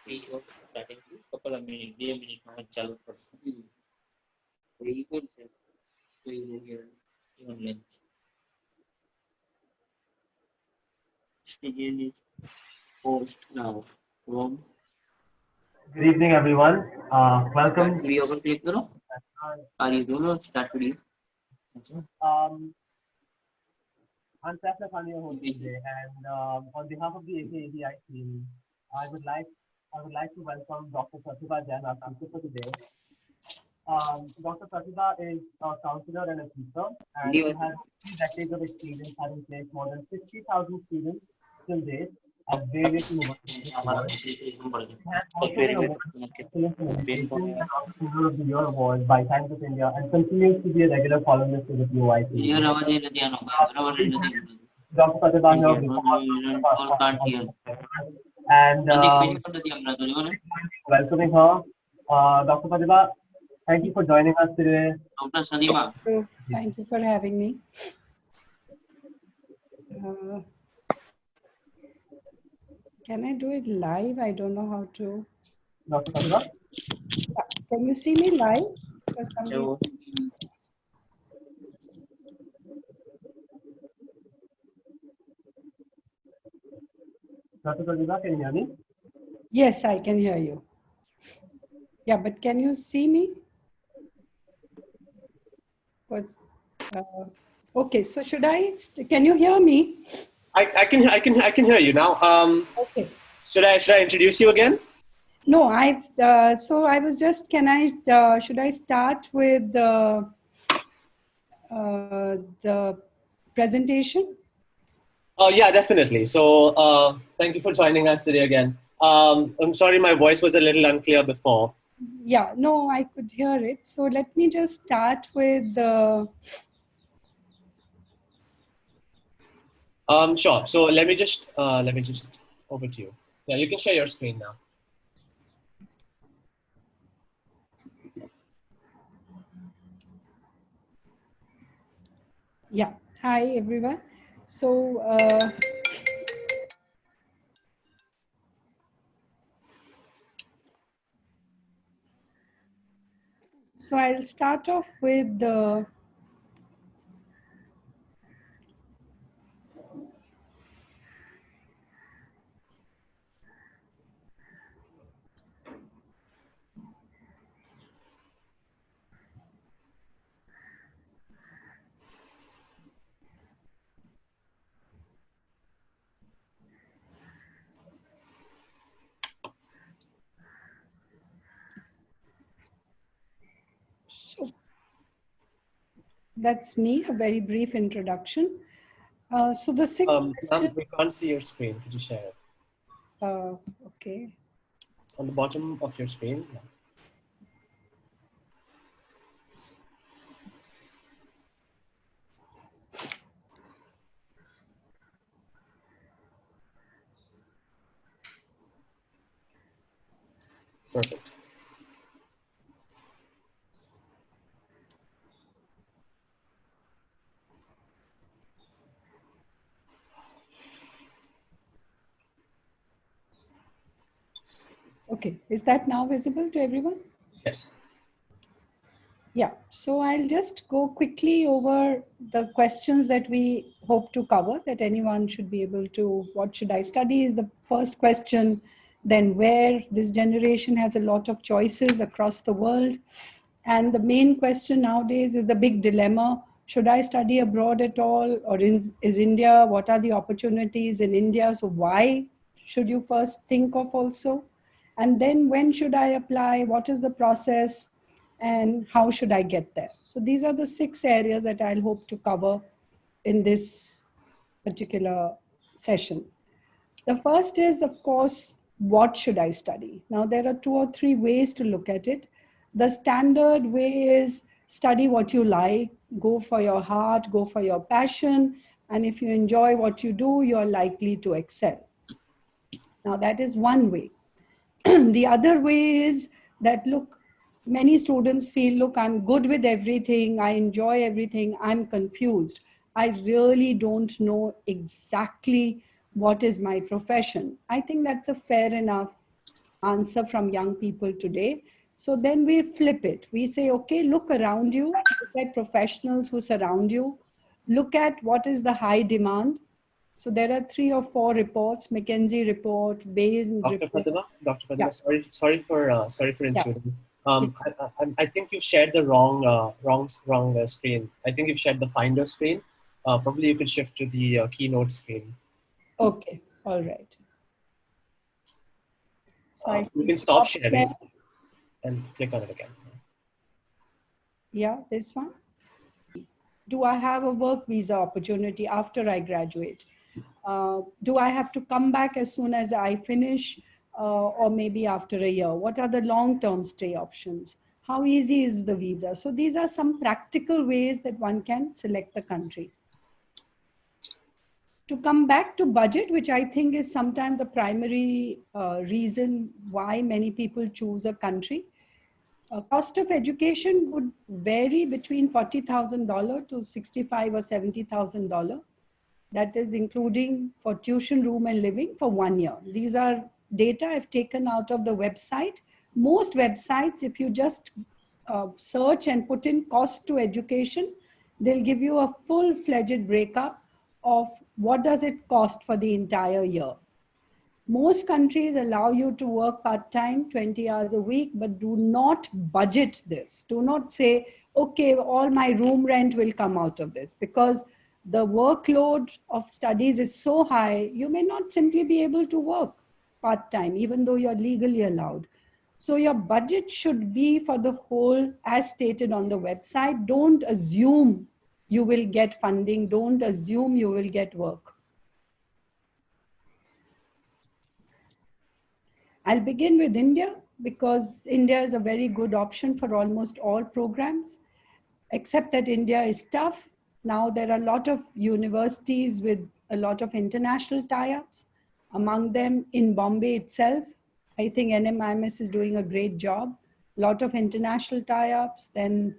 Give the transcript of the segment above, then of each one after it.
starting to couple of minutes, 2 minutes માં ચાલુ કરશું. એ કોણ છે? કોઈ online. Begin is post now from. Good evening, everyone. Welcome. Video पर click करो. Are you doing start video? I'm Pratibha Jain today, and on behalf of the AKEB team, I would like to welcome Dr. Pratibha Jain, our speaker for today. Dr. Pratibha is a counselor and a teacher, and she has 3 decades of experience, having placed more than 60,000 students till date at various universities. She has also been awarded Excellence in Education and Entrepreneur of the Year Award by Times of India, and continues to be a regular columnist with the POIT. Dr. Pratibha here, and welcoming her. Dr. Pratibha, thank you for joining us today. Dr. Sanima. Thank you for having me. Can I do it live? I don't know how to. Dr. Pratibha? Can you see me live? Dr. Pratibha, can you hear me? Yes, I can hear you. Yeah, but can you see me? Okay, so should I? Can you hear me? I can hear you now. Okay. Should I introduce you again? No, so I was just. Should I start with the presentation? Oh yeah, definitely. So thank you for joining us today again. I'm sorry my voice was a little unclear before. Yeah, no, I could hear it. So let me just start with the. Sure. So let me just over to you. Yeah, you can share your screen now. Yeah. Hi, everyone. So. So I'll start off with the. So that's me, a very brief introduction. So the 6th question. We can't see your screen. Could you share it? Okay. On the bottom of your screen. Yeah. Perfect. Okay, is that now visible to everyone? Yes. Yeah, so I'll just go quickly over the questions that we hope to cover, that anyone should be able to. What should I study is the first question. Then where? This generation has a lot of choices across the world. And the main question nowadays is the big dilemma. Should I study abroad at all? Or is India? What are the opportunities in India? So why should you first think of also? And then when should I apply? What is the process? And how should I get there? So these are the 6 areas that I'll hope to cover in this particular session. The first is, of course, what should I study? Now, there are 2 or 3 ways to look at it. The standard way is study what you like, go for your heart, go for your passion. And if you enjoy what you do, you're likely to excel. Now, that is one way. The other way is that, look, many students feel, look, I'm good with everything. I enjoy everything. I'm confused. I really don't know exactly what is my profession. I think that's a fair enough answer from young people today. So then we flip it. We say, okay, look around you, look at professionals who surround you, look at what is the high demand. So there are 3 or 4 reports, McKinsey report, Bain's report. Dr. Pratibha, Yeah. sorry for Yeah. intruding. I think you've shared the wrong screen. I think you've shared the Finder screen. Probably you could shift to the Keynote screen. Okay, all right. So you can stop sharing and click on it again. Yeah, this one. Do I have a work visa opportunity after I graduate? Do I have to come back as soon as I finish or maybe after a year? What are the long-term stay options? How easy is the visa? So these are some practical ways that one can select the country. To come back to budget, which I think is sometimes the primary reason why many people choose a country. Cost of education would vary between $40,000 to $65,000 or $70,000. That is including for tuition, room and living for 1 year. These are data I've taken out of the website. Most websites, if you just search and put in cost to education, they'll give you a full-fledged breakup of what does it cost for the entire year. Most countries allow you to work part-time, 20 hours a week, but do not budget this. Do not say, okay, all my room rent will come out of this, because the workload of studies is so high, you may not simply be able to work part-time, even though you're legally allowed. So your budget should be for the whole, as stated on the website. Don't assume you will get funding. Don't assume you will get work. I'll begin with India because India is a very good option for almost all programs, except that India is tough. Now there are a lot of universities with a lot of international tie-ups. Among them in Bombay itself, I think NMIMS is doing a great job. A lot of international tie-ups. Then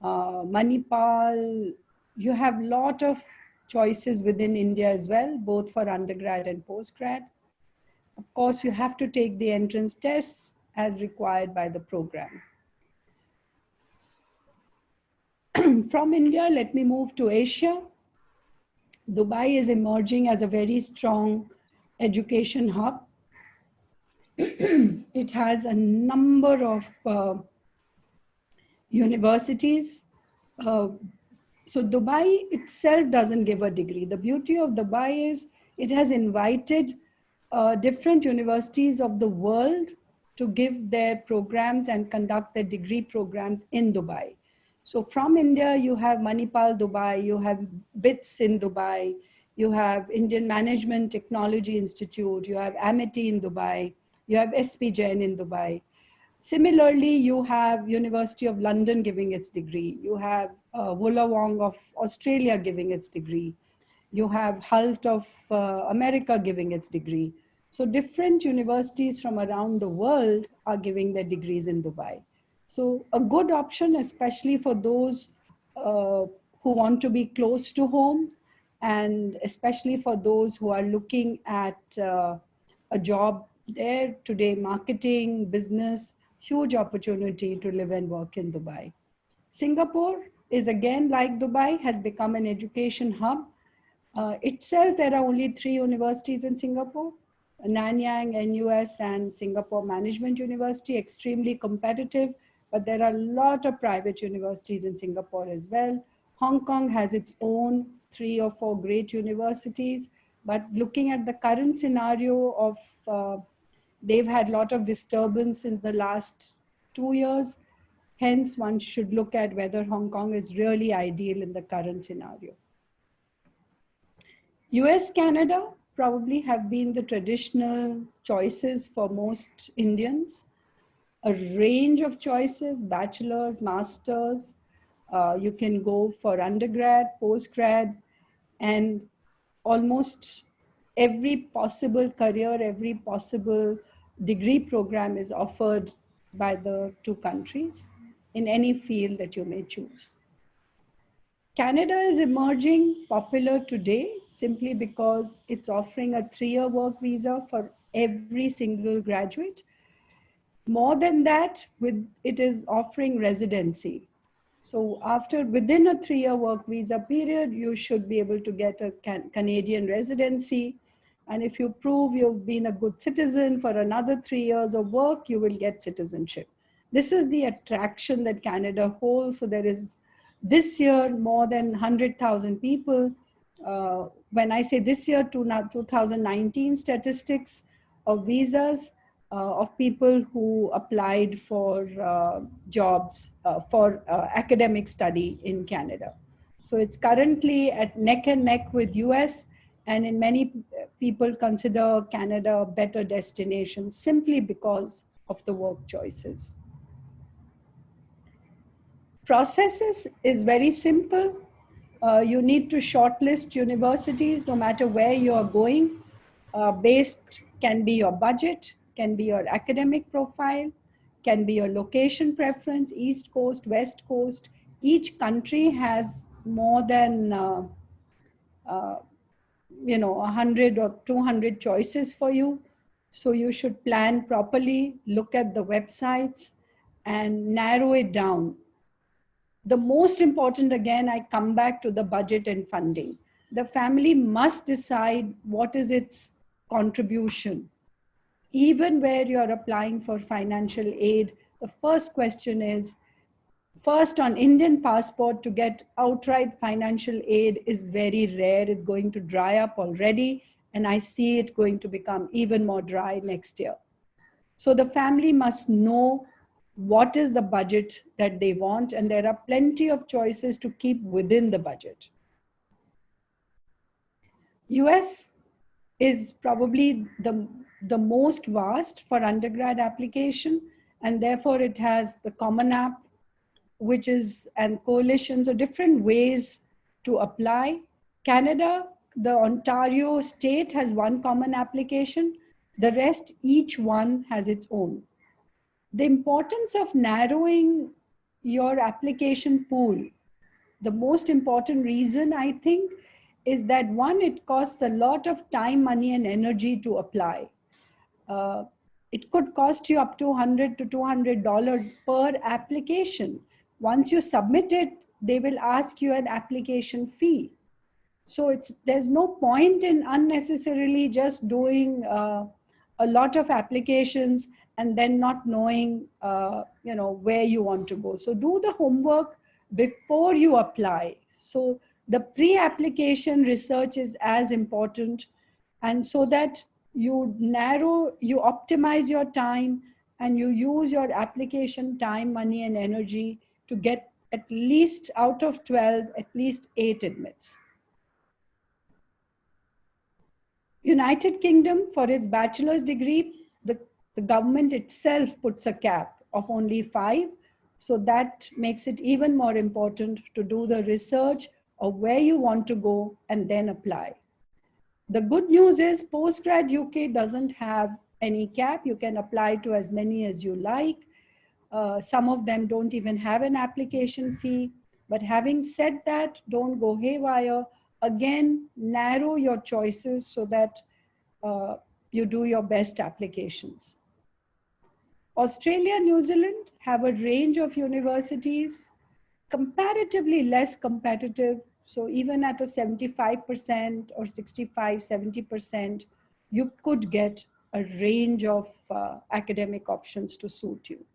Manipal, you have a lot of choices within India as well, both for undergrad and postgrad. Of course, you have to take the entrance tests as required by the program. From India, let me move to Asia. Dubai is emerging as a very strong education hub. It has a number of universities. So Dubai itself doesn't give a degree. The beauty of Dubai is it has invited different universities of the world to give their programs and conduct their degree programs in Dubai. So from India, you have Manipal Dubai, you have BITS in Dubai, you have Indian Management Technology Institute, you have Amity in Dubai, you have SP Jain in Dubai. Similarly, you have University of London giving its degree. You have Wollongong of Australia giving its degree. You have Hult of America giving its degree. So different universities from around the world are giving their degrees in Dubai. So a good option, especially for those who want to be close to home, and especially for those who are looking at a job there today, marketing, business, huge opportunity to live and work in Dubai. Singapore is again like Dubai, has become an education hub. Itself, there are only 3 universities in Singapore, Nanyang, NUS, and Singapore Management University, extremely competitive, but there are a lot of private universities in Singapore as well. Hong Kong has its own 3 or 4 great universities, but looking at the current scenario of, they've had a lot of disturbance since the last 2 years. Hence, one should look at whether Hong Kong is really ideal in the current scenario. US, Canada probably have been the traditional choices for most Indians. A range of choices, bachelor's, master's. You can go for undergrad, postgrad, and almost every possible career, every possible degree program is offered by the 2 countries in any field that you may choose. Canada is emerging popular today simply because it's offering a 3-year work visa for every single graduate. More than that, it is offering residency. So within a 3-year work visa period, you should be able to get a Canadian residency. And if you prove you've been a good citizen for another 3 years of work, you will get citizenship. This is the attraction that Canada holds. So there is this year more than 100,000 people. When I say this year, 2019 statistics of visas of people who applied for jobs for academic study in Canada. So it's currently at neck and neck with US, and in many people consider Canada a better destination simply because of the work choices. Processes is very simple. You need to shortlist universities no matter where you are going. Based can be your budget, can be your academic profile, can be your location preference, East Coast, West Coast. Each country has more than 100 or 200 choices for you. So you should plan properly, look at the websites and narrow it down. The most important, again, I come back to the budget and funding. The family must decide what is its contribution. Even where you're applying for financial aid, the first question is, first on Indian passport to get outright financial aid is very rare. It's going to dry up already, and I see it going to become even more dry next year. So the family must know what is the budget that they want, and there are plenty of choices to keep within the budget. US is probably the most vast for undergrad application, and therefore it has the Common App, which is, and coalitions or different ways to apply. Canada, the Ontario state has one common application. The rest, each one has its own. The importance of narrowing your application pool, the most important reason I think is that one, it costs a lot of time, money, and energy to apply. It could cost you up to $100 to $200 per application. Once you submit it, they will ask you an application fee. So there's no point in unnecessarily just doing a lot of applications and then not knowing where you want to go. So do the homework before you apply. So the pre-application research is as important, and so that you optimize your time and you use your application time, money, and energy to get at least out of 12, at least 8 admits. United Kingdom, for its bachelor's degree, the government itself puts a cap of only 5. So that makes it even more important to do the research of where you want to go and then apply. The good news is postgrad UK doesn't have any cap. You can apply to as many as you like. Some of them don't even have an application fee. But having said that, don't go haywire. Again, narrow your choices so that you do your best applications. Australia, New Zealand have a range of universities, comparatively less competitive. So even at a 75% or 65, 70%, you could get a range of academic options to suit you.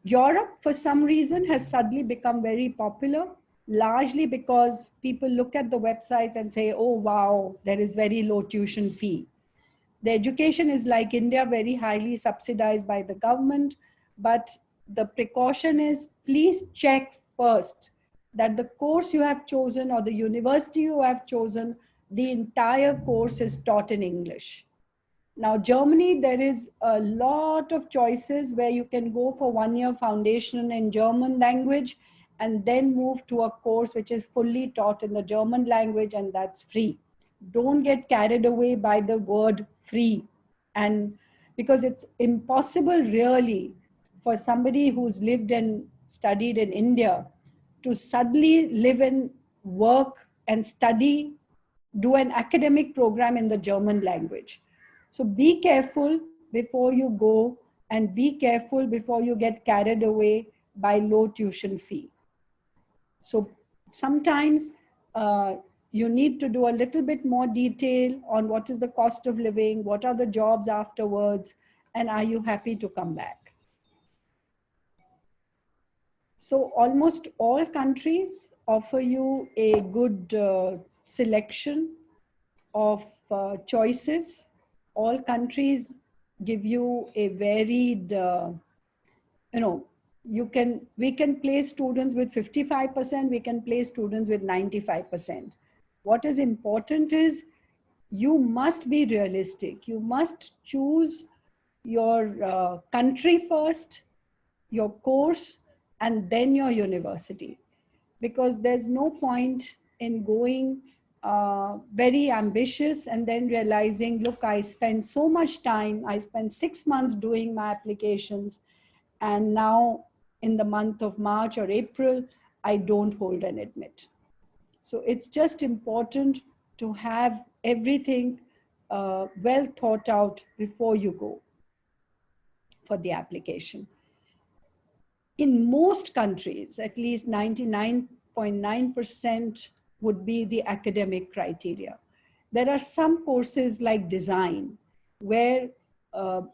Europe, for some reason, has suddenly become very popular, largely because people look at the websites and say, oh, wow, there is very low tuition fee. The education is like India, very highly subsidized by the government, but the precaution is please check first that the course you have chosen or the university you have chosen, the entire course is taught in English. Now, Germany, there is a lot of choices where you can go for 1-year foundation in German language and then move to a course which is fully taught in the German language, and that's free. Don't get carried away by the word free. And because it's impossible really for somebody who's lived and studied in India to suddenly live and work and study, do an academic program in the German language. So be careful, before you go, and be careful before you get carried away by low tuition fee. So sometimes you need to do a little bit more detail on what is the cost of living, what are the jobs afterwards, and are you happy to come back? So almost all countries offer you a good selection of choices. All countries give you a varied, we can place students with 55%, we can place students with 95%. What is important is you must be realistic. You must choose your country first, your course, and then your university. Because there's no point in going very ambitious and then realizing, look, I spent so much time, I spent 6 months doing my applications, and now in the month of March or April, I don't hold an admit. So it's just important to have everything well thought out before you go for the application. In most countries, at least 99.9% would be the academic criteria. There are some courses like design where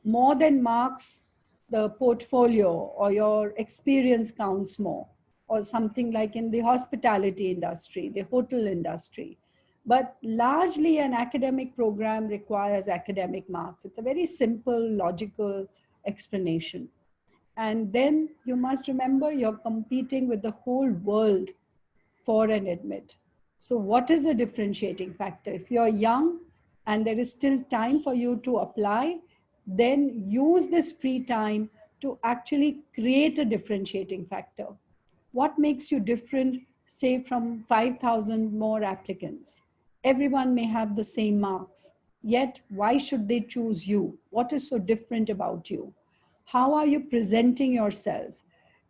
more than marks, the portfolio or your experience counts more, or something like in the hospitality industry, the hotel industry. But largely an academic program requires academic marks. It's a very simple, logical explanation. And then you must remember you're competing with the whole world for an admit. So what is the differentiating factor? If you're young and there is still time for you to apply, then use this free time to actually create a differentiating factor. What makes you different, say, from 5,000 more applicants? Everyone may have the same marks, yet why should they choose you? What is so different about you? How are you presenting yourself?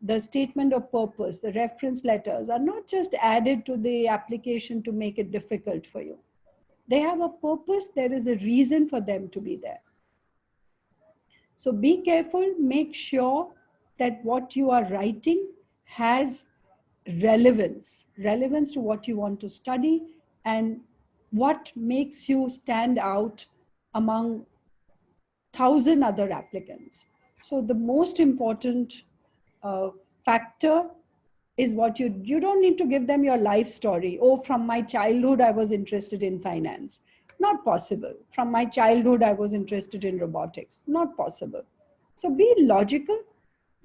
The statement of purpose, the reference letters are not just added to the application to make it difficult for you. They have a purpose, there is a reason for them to be there. So be careful, make sure that what you are writing has relevance to what you want to study and what makes you stand out among 1,000 other applicants. So the most important factor is what you don't need to give them your life story. Oh, from my childhood, I was interested in finance. Not possible. From my childhood, I was interested in robotics. Not possible. So be logical,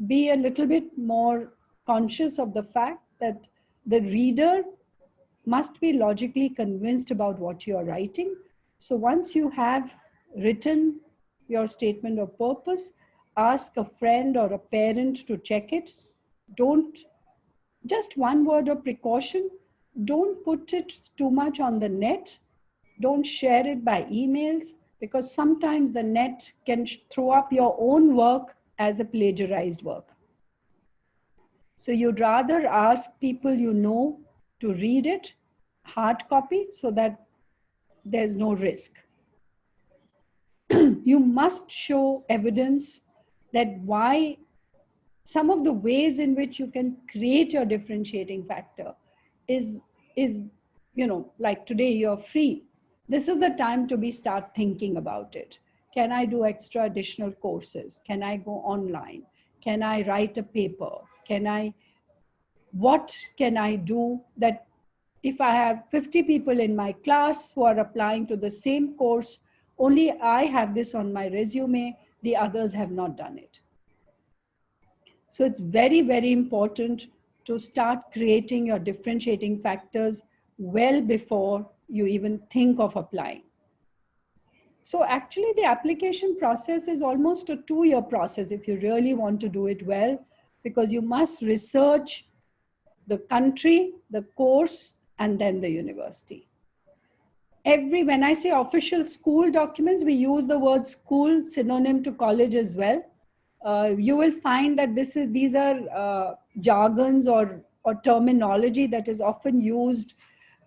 be a little bit more conscious of the fact that the reader must be logically convinced about what you are writing. So once you have written your statement of purpose, ask a friend or a parent to check it. Don't, just one word of precaution, don't put it too much on the net. Don't share it by emails, because sometimes the net can throw up your own work as a plagiarized work. So you'd rather ask people you know to read it, hard copy, so that there's no risk. You must show evidence that why some of the ways in which you can create your differentiating factor is like today you're free. This is the time to start thinking about it. Can I do extra additional courses? Can I go online? Can I write a paper? What can I do that if I have 50 people in my class who are applying to the same course, only I have this on my resume, the others have not done it. So it's very, very important to start creating your differentiating factors well before you even think of applying. So actually the application process is almost a 2-year process if you really want to do it well, because you must research the country, the course, and then the university. When I say official school documents, we use the word school synonym to college as well. You will find that these are jargons or terminology that is often used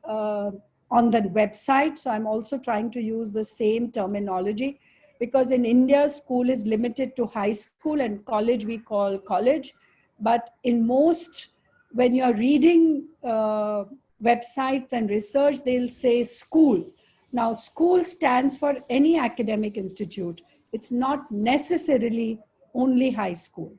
on the website. So I'm also trying to use the same terminology. because in India, school is limited to high school and college we call college. But in most, when you're reading websites and research, they'll say school. Now, school stands for any academic institute. It's not necessarily only high school.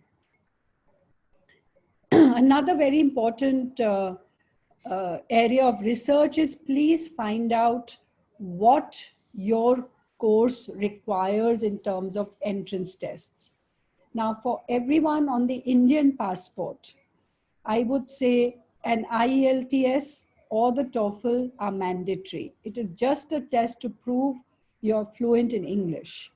Another very important area of research is please find out what your course requires in terms of entrance tests. Now, for everyone on the Indian passport, I would say an IELTS or the TOEFL are mandatory. It is just a test to prove you're fluent in English.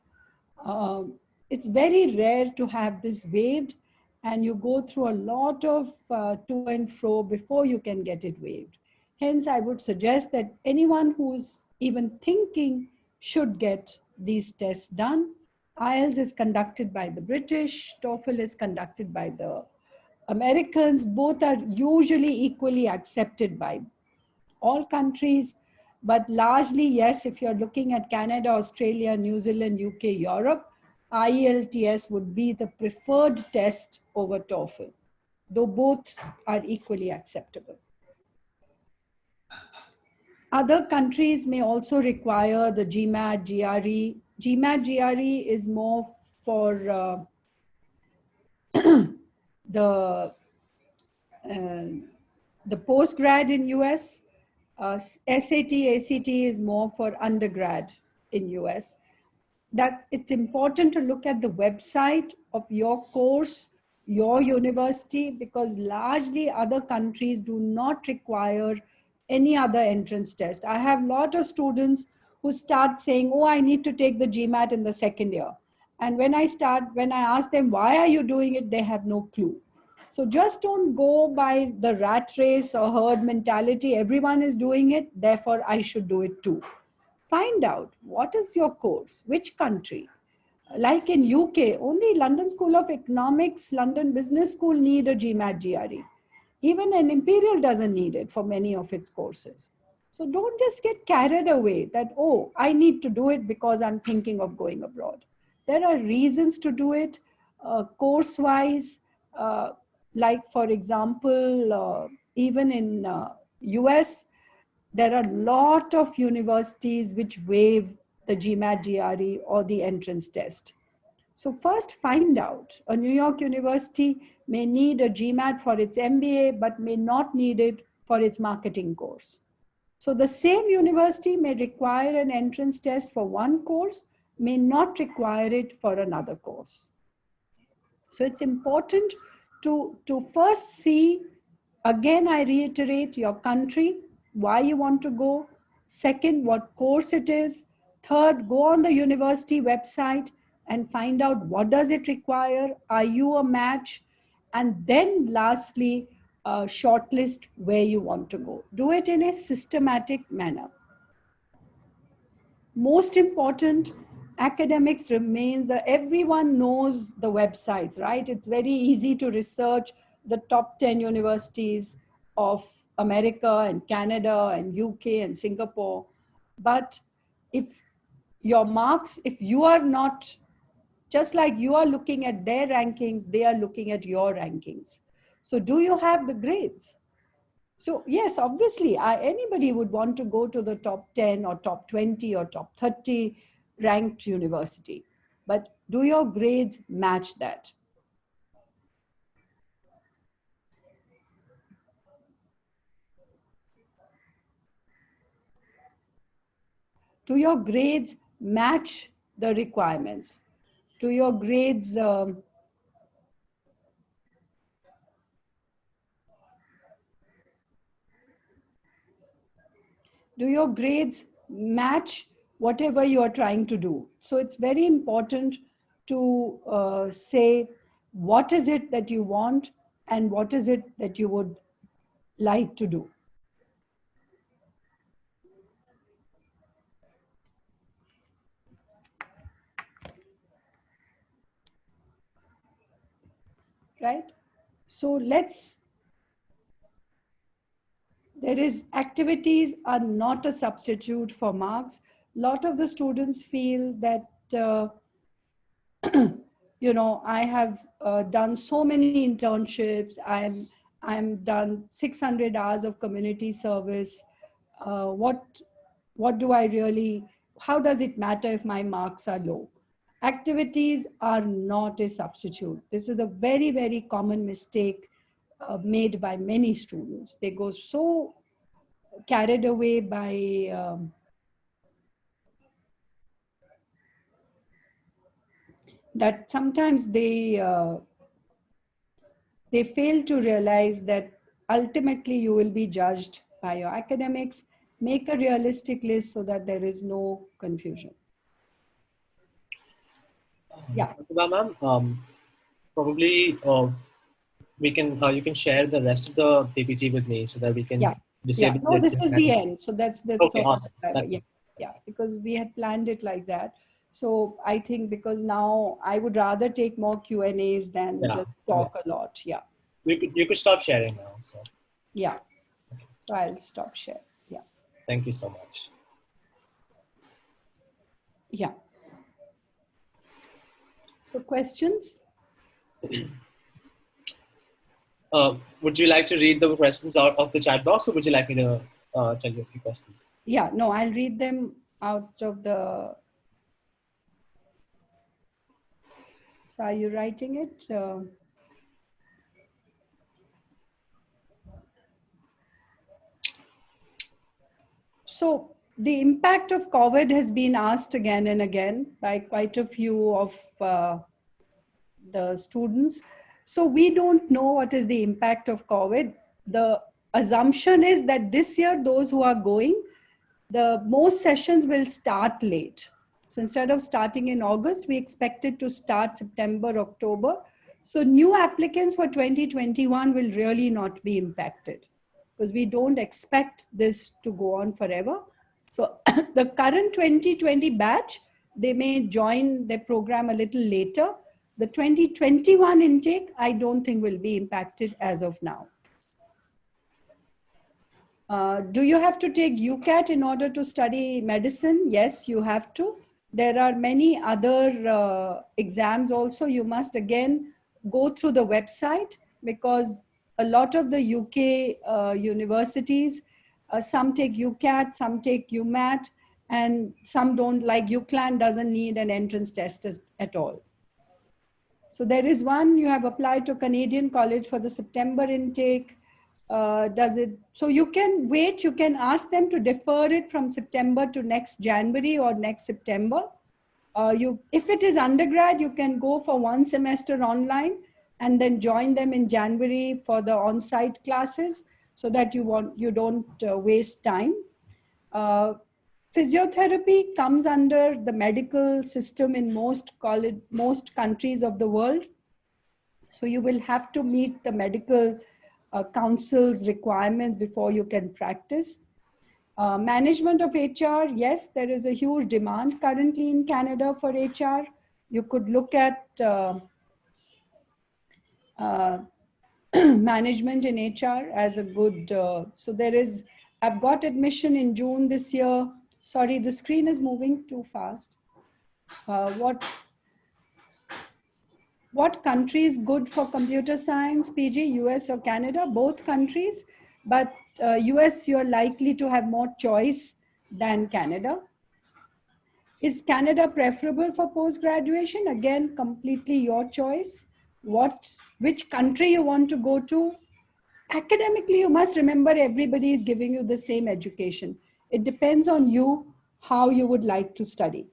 It's very rare to have this waived, and you go through a lot of to and fro before you can get it waived. Hence, I would suggest that anyone who's even thinking should get these tests done. IELTS is conducted by the British, TOEFL is conducted by the Americans. Both are usually equally accepted by all countries, but largely, yes, if you're looking at Canada, Australia, New Zealand, UK, Europe, IELTS would be the preferred test over TOEFL, though both are equally acceptable. Other countries may also require the GMAT, GRE. GMAT, GRE is more for the postgrad in US. SAT, ACT is more for undergrad in US. That it's important to look at the website of your course, your university, because largely other countries do not require any other entrance test. I have a lot of students who start saying, oh, I need to take the GMAT in the second year. And when I ask them, why are you doing it? They have no clue. So just don't go by the rat race or herd mentality. Everyone is doing it, therefore I should do it too. Find out what is your course, which country. Like in UK, only London School of Economics, London Business School need a GMAT GRE. Even an Imperial doesn't need it for many of its courses. So don't just get carried away that, oh, I need to do it because I'm thinking of going abroad. There are reasons to do it course-wise. Like for example, even in US, there are a lot of universities which waive the GMAT GRE or the entrance test. So first find out. A New York university may need a GMAT for its MBA, but may not need it for its marketing course. So the same university may require an entrance test for one course, may not require it for another course. So it's important to first see, again, I reiterate, your country, why you want to go. Second, what course it is. Third, go on the university website and find out what does it require. Are you a match? And then lastly, shortlist where you want to go. Do it in a systematic manner. Most important, academics remain everyone knows the websites, right? It's very easy to research the top 10 universities of America and Canada and UK and Singapore. But if your marks, if you are not, just like you are looking at their rankings, they are looking at your rankings. So do you have the grades? So yes, obviously, anybody would want to go to the top 10 or top 20 or top 30 ranked university. But do your grades match that? Do your grades match the requirements? Do your grades match whatever you are trying to do? So it's very important to say what is it that you want and what is it that you would like to do. Right? So activities are not a substitute for marks. A lot of the students feel that you know, I have done so many internships. I'm done 600 hours of community service. What do I really, how does it matter if my marks are low? Activities are not a substitute. This is a very, very common mistake made by many students. They go so carried away by that sometimes they fail to realize that ultimately you will be judged by your academics. Make a realistic list so that there is no confusion. Yeah. Ma'am, probably we can you can share the rest of the PPT with me so that we can disable. No, this is the end. So that's okay. Awesome. Yeah, because we had planned it like that. So I think because now I would rather take more Q&As than just talk a lot. Yeah. You could stop sharing now. So. Yeah. So I'll stop share. Yeah. Thank you so much. Yeah. So questions? Would you like to read the questions out of the chat box, or would you like me to tell you a few questions? Yeah, no, I'll read them out of the. So are you writing it? So the impact of COVID has been asked again and again by quite a few of the students. So we don't know what is the impact of COVID. The assumption is that this year, those who are going, the most sessions will start late. So instead of starting in August, we expect it to start September, October. So new applicants for 2021 will really not be impacted because we don't expect this to go on forever. So the current 2020 batch, they may join the program a little later. The 2021 intake, I don't think will be impacted as of now. Do you have to take Ucat in order to study medicine? Yes, you have to. There are many other exams also. You must again go through the website because a lot of the UK universities, some take Ucat, some take UMAT, and some don't. Like UCLan doesn't need an entrance test at all. So there is one, you have applied to Canadian College for the September intake. So you can wait, you can ask them to defer it from September to next January or next September. If it is undergrad, you can go for one semester online and then join them in January for the on-site classes so that you don't waste time. Physiotherapy comes under the medical system in most countries of the world. So you will have to meet the medical council's requirements before you can practice. Management of HR, yes, there is a huge demand currently in Canada for HR. You could look at management in HR as a good, so there is, I've got admission in June this year. Sorry, the screen is moving too fast. What country is good for computer science, PG, US or Canada? Both countries, but US, you're likely to have more choice than Canada. Is Canada preferable for post-graduation? Again, completely your choice. Which country you want to go to? Academically, you must remember everybody is giving you the same education. It depends on you, how you would like to study.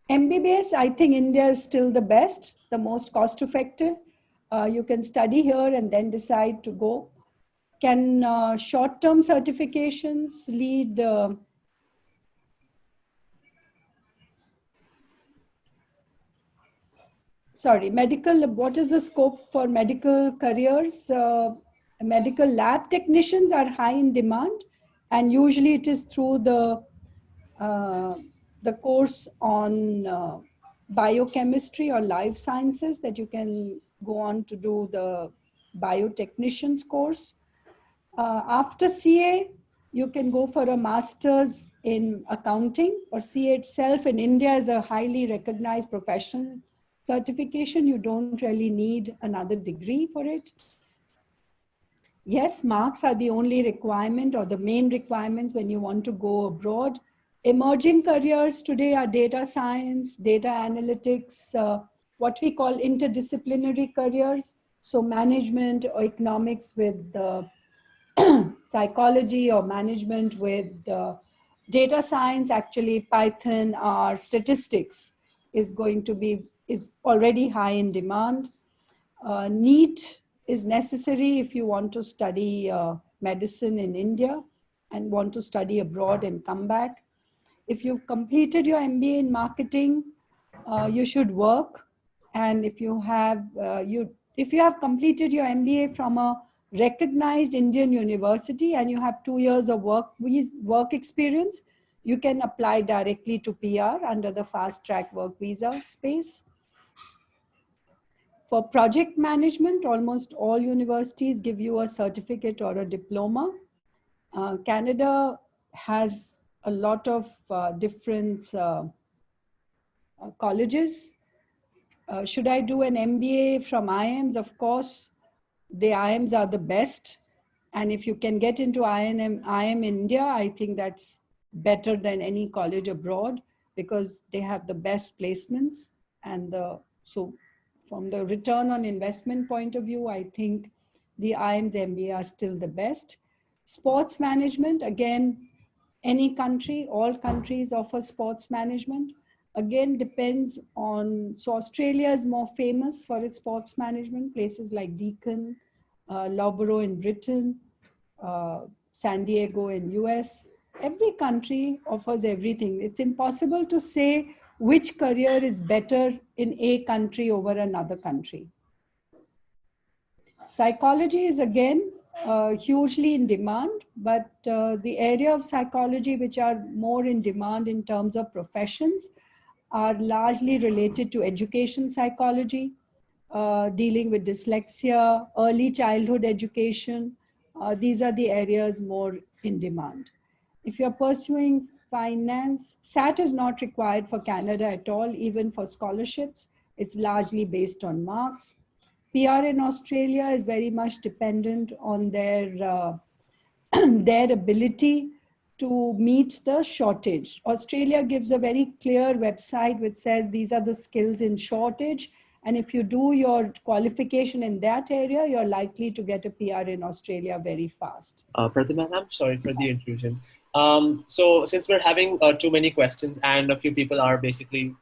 MBBS, I think India is still the best, the most cost effective. You can study here and then decide to go. Can short-term certifications lead? Medical, what is the scope for medical careers? Medical lab technicians are high in demand, and usually it is through the course on biochemistry or life sciences that you can go on to do the biotechnicians course. After CA, you can go for a master's in accounting, or CA itself in India is a highly recognized professional certification. You don't really need another degree for it. Yes, marks are the only requirement or the main requirements when you want to go abroad. Emerging careers today are data science, data analytics, what we call interdisciplinary careers. So management or economics with psychology, or management with data science, actually Python or statistics is already high in demand. NEET is necessary if you want to study medicine in India and want to study abroad and come back. If you've completed your MBA in marketing, you should work. And if you have completed your MBA from a recognized Indian university and you have 2 years of work experience, you can apply directly to PR under the fast track work visa space. For project management, almost all universities give you a certificate or a diploma. Canada has a lot of different colleges. Should I do an MBA from IIMs? Of course, the IIMs are the best. And if you can get into IIM India, I think that's better than any college abroad because they have the best placements. And so from the return on investment point of view, I think the IIMs MBA are still the best. Sports management, again, any country, all countries offer sports management. Again, depends on, so Australia is more famous for its sports management, places like Deakin, Loughborough in Britain, San Diego in US. Every country offers everything. It's impossible to say which career is better in a country over another country. Psychology is again hugely in demand, but the area of psychology which are more in demand in terms of professions are largely related to education psychology, dealing with dyslexia, early childhood education. These are the areas more in demand. If you're pursuing finance, SAT is not required for Canada at all, even for scholarships. It's largely based on marks. PR in Australia is very much dependent on their their ability to meet the shortage. Australia gives a very clear website which says these are the skills in shortage. And if you do your qualification in that area, you're likely to get a PR in Australia very fast. Pratibha, I'm sorry for the intrusion. So since we're having too many questions and a few people are basically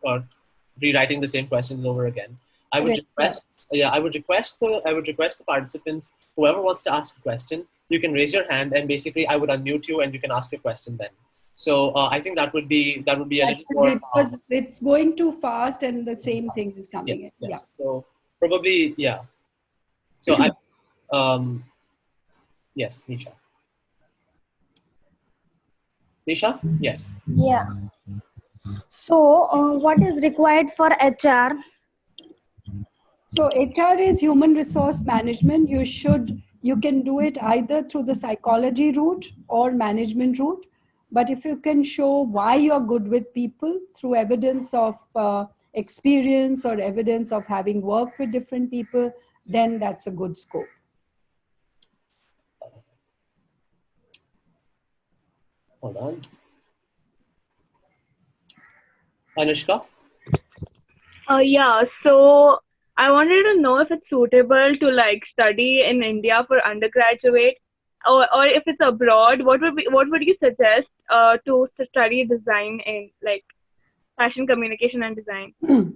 rewriting the same questions over again, I would request the participants, whoever wants to ask a question, you can raise your hand and basically I would unmute you and you can ask a question then. So I think that would be a little more. Because it's going too fast and the same thing is coming in. Yes. Yeah. So probably, yeah. So yes, Nisha. Nisha? Yes. Yeah. So what is required for HR? So HR is human resource management. You can do it either through the psychology route or management route. But if you can show why you're good with people through evidence of experience or evidence of having worked with different people, then that's a good scope. Hold on. Anushka? Yeah, so I wanted to know if it's suitable to like study in India for undergraduate, or if it's abroad, what would you suggest to study design in like fashion communication and design?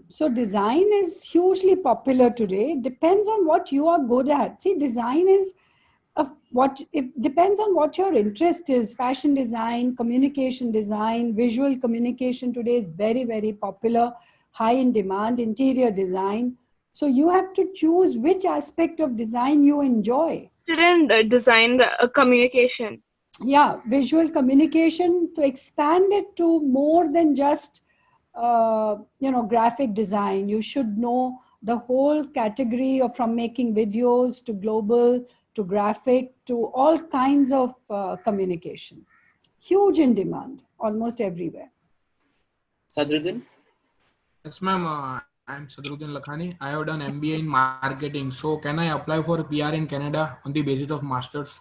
So design is hugely popular today. It depends on what you are good at. See, design is it depends on what your interest is. Fashion design, communication design, visual communication today is very, very popular, high in demand, interior design. So you have to choose which aspect of design you enjoy. Student design communication. Yeah, visual communication, to expand it to more than just graphic design. You should know the whole category of from making videos to global to graphic to all kinds of communication. Huge in demand. almost everywhere. Sadruddin? Yes, ma'am. I'm Sadruddin Lakhani. I have done MBA in marketing. So can I apply for PR in Canada on the basis of masters?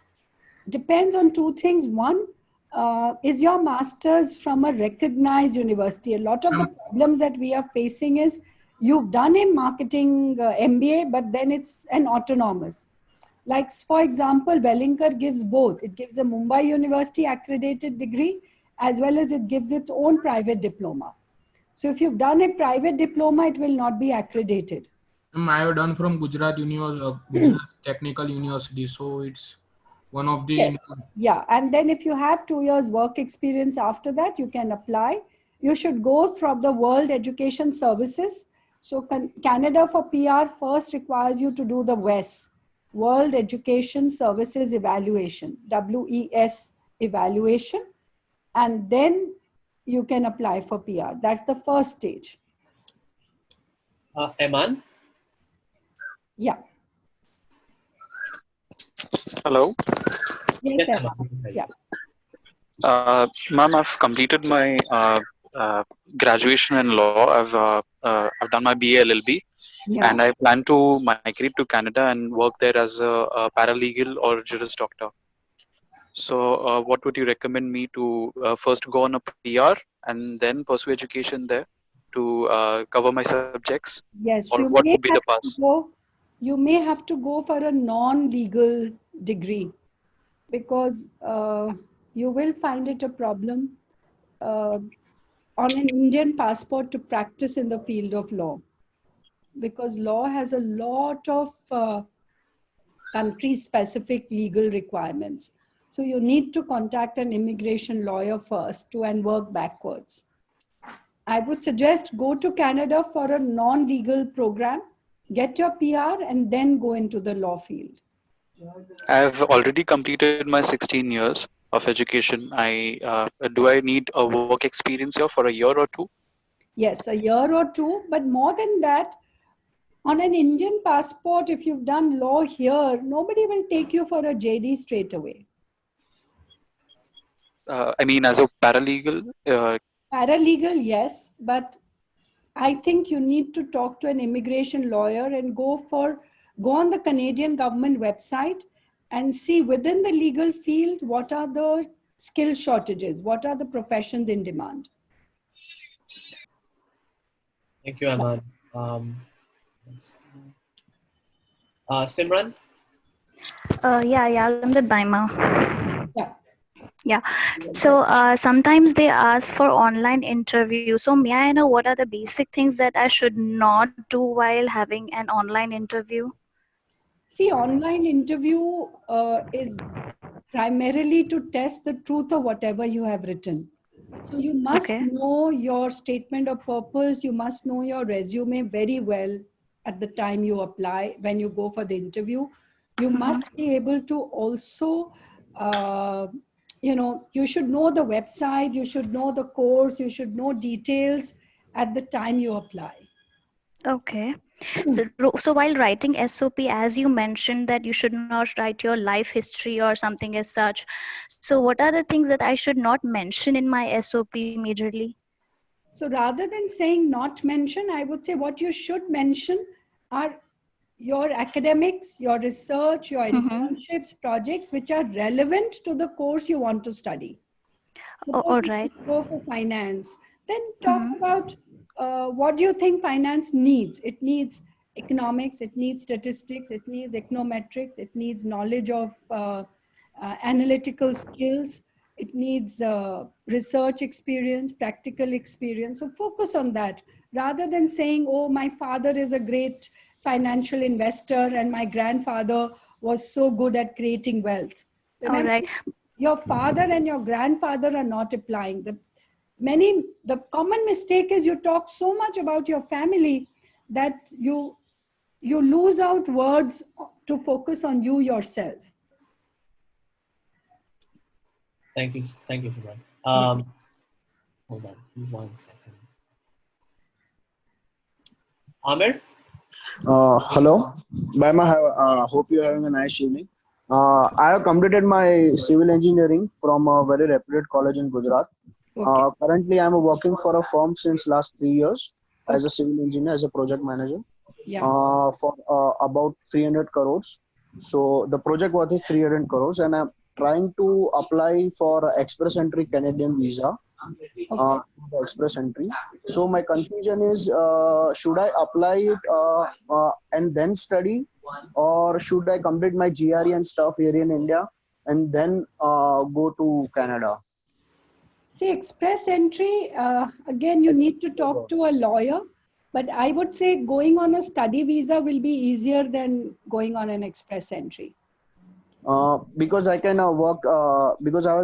Depends on two things. One, is your master's from a recognized university? A lot of the problems that we are facing is you've done a marketing MBA, but then it's an autonomous. Like, for example, Wellinger gives both. It gives a Mumbai University accredited degree as well as it gives its own private diploma. So if you've done a private diploma, it will not be accredited. I have done from Gujarat Gujarat Technical University. So it's one of the... Yes. Yeah. And then if you have 2 years work experience after that, you can apply. You should go from the World Education Services. So Canada for PR first requires you to do the WES, World Education Services Evaluation, WES evaluation. And then you can apply for PR. That's the first stage. Eman? Yeah. Hello. Yes, Yes, Eman. Yeah. Ma'am, I've completed my graduation in law. I've done my BA LLB, Yeah. and I plan to migrate to Canada and work there as a paralegal or juris doctor. So, what would you recommend me to first go on a PR and then pursue education there to cover my subjects? Yes, Or you what may would be the have to pass? go. You may have to go for a non-legal degree because you will find it a problem on an Indian passport to practice in the field of law, because law has a lot of country-specific legal requirements. So you need to contact an immigration lawyer first and work backwards. I would suggest go to Canada for a non-legal program, get your PR, and then go into the law field. I've already completed my 16 years of education. Do I need a work experience here for a year or two? Yes, a year or two, but more than that, on an Indian passport, if you've done law here, nobody will take you for a JD straight away. I mean, as a paralegal. Paralegal, yes, but I think you need to talk to an immigration lawyer and go on the Canadian government website and see within the legal field what are the skill shortages, what are the professions in demand. Thank you, Aman. Simran? Yeah, I'm the Daima. Yeah. Yeah. So sometimes they ask for online interview. So may I know what are the basic things that I should not do while having an online interview? See, online interview is primarily to test the truth of whatever you have written. So you must know your statement of purpose. You must know your resume very well at the time you apply, when you go for the interview. You must be able to also, you should know the website, you should know the course, you should know details at the time you apply. Okay. So while writing SOP, as you mentioned that you should not write your life history or something as such. So what are the things that I should not mention in my SOP majorly? So rather than saying not mention, I would say what you should mention are your academics, your research, your internships, projects which are relevant to the course you want to study. All right. Go for finance. Then talk about what do you think finance needs? It needs economics, it needs statistics, it needs econometrics, it needs knowledge of analytical skills, it needs research experience, practical experience. So focus on that rather than saying, oh, my father is a great financial investor and my grandfather was so good at creating wealth. Remember, all right. Your father and your grandfather are not applying. The common mistake is you talk so much about your family that you lose out words to focus on you yourself. Thank you, Simran. Hold on 1 second. Amir? Hello, Baima. Hope you're having a nice evening. I have completed my civil engineering from a very reputed college in Gujarat. Okay. Currently, I'm working for a firm since last 3 years as a Okay. civil engineer, as a project manager, Yeah. for about 300 crores. So the project worth is 300 crores, and I'm trying to apply for a express entry Canadian visa, Okay. the express entry. So my confusion is, should I apply it and then study, or should I complete my GRE and stuff here in India and then go to Canada? See, express entry, again, you need to talk to a lawyer, but I would say going on a study visa will be easier than going on an express entry. Because I can work, because I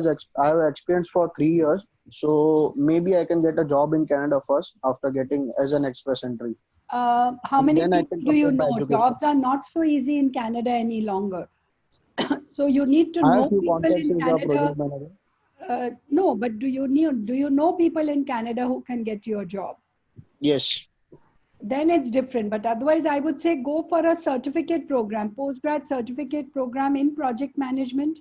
have experience for 3 years, so maybe I can get a job in Canada first after getting as an express entry. How many Then I people can do you complete my know? education. Jobs are not so easy in Canada any longer. So you need to I have know few people contacts in as a Canada. project manager. No, but do you know people in Canada who can get you a job? Yes. Then it's different. But otherwise, I would say go for a certificate program, postgrad certificate program in project management.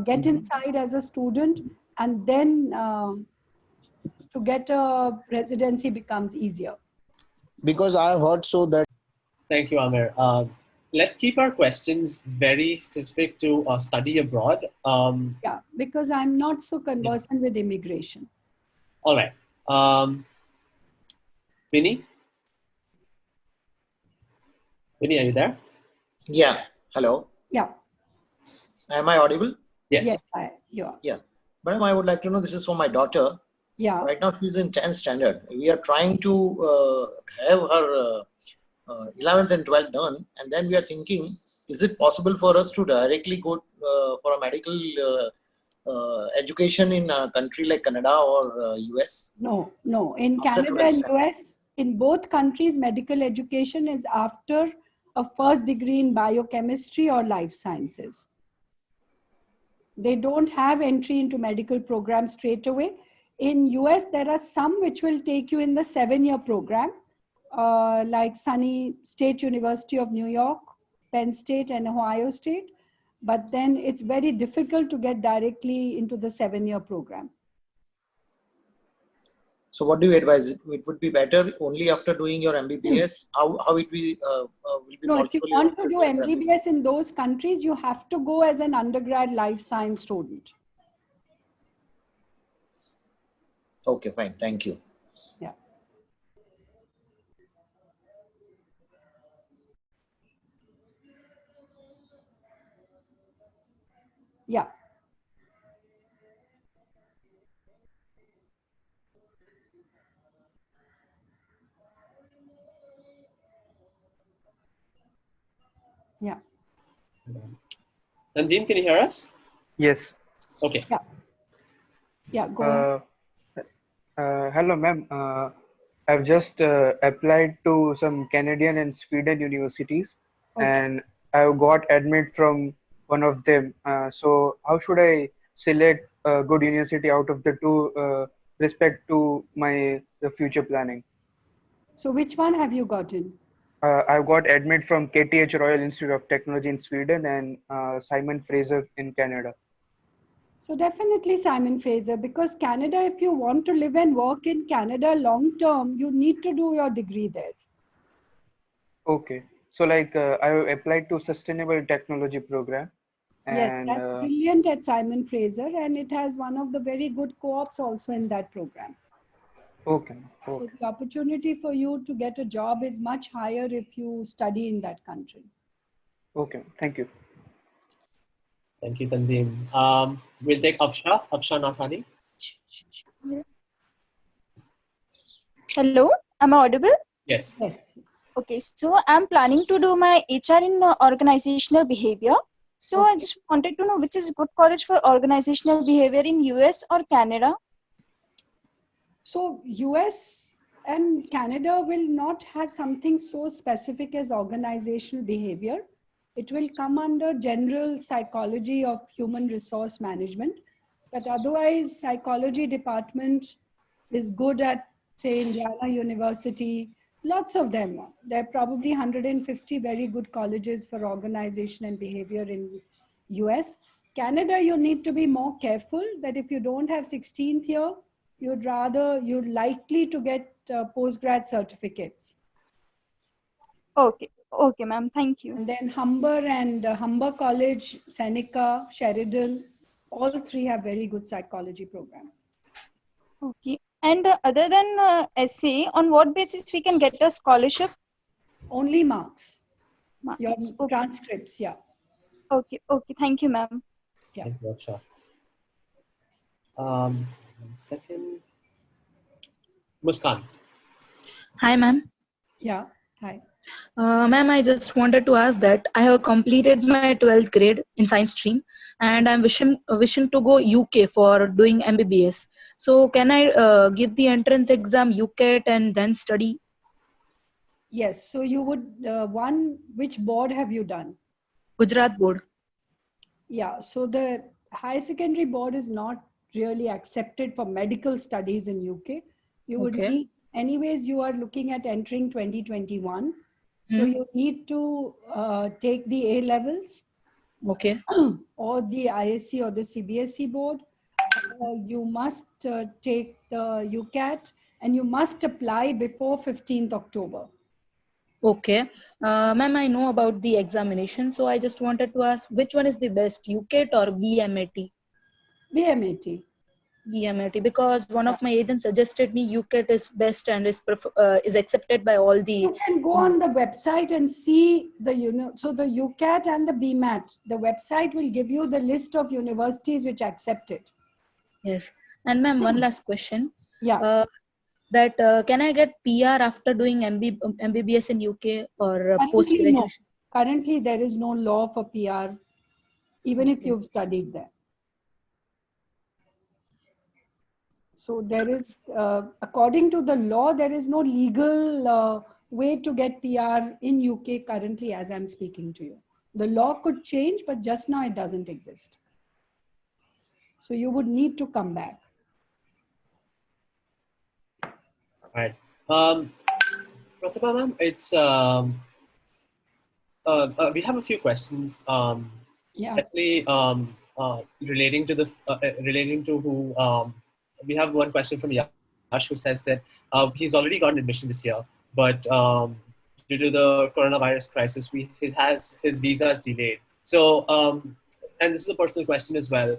Get inside as a student, and then to get a residency becomes easier. Because I have heard so that. Thank you, Amir. Let's keep our questions very specific to study abroad. Yeah, because I'm not so conversant with immigration. All right. Vinny? Vinny, are you there? Yeah. Hello. Yeah. Am I audible? Yes. Yes, you are. Yeah. Madam, I would like to know, this is for my daughter. Yeah. Right now she's in 10th standard. We are trying to have her 11th and 12th done. And then we are thinking, is it possible for us to directly go for a medical education in a country like Canada or US? No. In After Canada 12th and standard. US, in both countries, medical education is after a first degree in biochemistry or life sciences. They don't have entry into medical programs straight away. In US, there are some which will take you in the 7-year program, like SUNY State University of New York, Penn State, and Ohio State. But then it's very difficult to get directly into the 7-year program. So what do you advise? It would be better only after doing your MBBS? How it will be No, possible? if you want to do MBBS in those countries, you have to go as an undergrad life science student. Okay, fine. Thank you. Yeah. Yeah. Yeah. Tanzim, can you hear us? Yes. Okay. Yeah. Yeah, go ahead. Hello, ma'am. I've just applied to some Canadian and Sweden universities, and I've got admit from one of them. So how should I select a good university out of the two, respect to the future planning? So which one have you gotten? I've got admit from KTH Royal Institute of Technology in Sweden and Simon Fraser in Canada. So definitely Simon Fraser, because Canada, if you want to live and work in Canada long term, you need to do your degree there. Okay. So like I applied to Sustainable Technology program. Yes, And, that's brilliant at Simon Fraser, and it has one of the very good co-ops also in that program. Okay. So the opportunity for you to get a job is much higher if you study in that country. Okay, thank you. Thank you, Tanzim. We'll take Afsha Nathani. Hello, am I audible? Yes. Yes. Okay, so I'm planning to do my HR in organizational behavior. So I just wanted to know which is good college for organizational behavior in US or Canada? So US and Canada will not have something so specific as organizational behavior. It will come under general psychology of human resource management. But otherwise, psychology department is good at, say, Indiana University, lots of them. There are probably 150 very good colleges for organization and behavior in US. Canada, you need to be more careful that if you don't have 16th year, you're likely to get postgrad certificates. Okay. Okay, ma'am. Thank you. And then Humber and Humber College, Seneca, Sheridan, all three have very good psychology programs. Okay. And other than essay, on what basis we can get a scholarship? Only marks. Marks. Your Okay. transcripts, yeah. Okay. Okay. Thank you, ma'am. Yeah. Thank you, Aksha. 1 second. Muskan. Hi, ma'am. Yeah. Hi. Ma'am, I just wanted to ask that I have completed my 12th grade in science stream and I'm wishing to go UK for doing MBBS. So can I give the entrance exam UCAT and then study? Yes. So you would, which board have you done? Gujarat board. Yeah. So the higher secondary board is not really accepted for medical studies in UK. You would Okay. need, anyways, you are looking at entering 2021. So you need to take the A levels. Okay. Or the ISC or the CBSE board. You must take the UCAT and you must apply before 15th October. Okay. Ma'am, I know about the examination. So I just wanted to ask which one is the best, UCAT or BMAT? BMAT. BMAT, because one of my agents suggested me UCAT is best and is accepted by all the. You can go on the website and see the, so the UCAT and the BMAT, the website will give you the list of universities which accept it. Yes. And ma'am, one last question. Yeah. Can I get PR after doing MBBS in UK or post-graduation? No. Currently, there is no law for PR, even if you've studied there. So there is, according to the law, there is no legal way to get PR in UK currently as I'm speaking to you. The law could change, but just now it doesn't exist. So you would need to come back. All right. Pratibha ma'am, it's we have a few questions, especially relating to who. We have one question from Yash who says that he's already gotten admission this year, but due to the coronavirus crisis, his visa is delayed. So, and this is a personal question as well.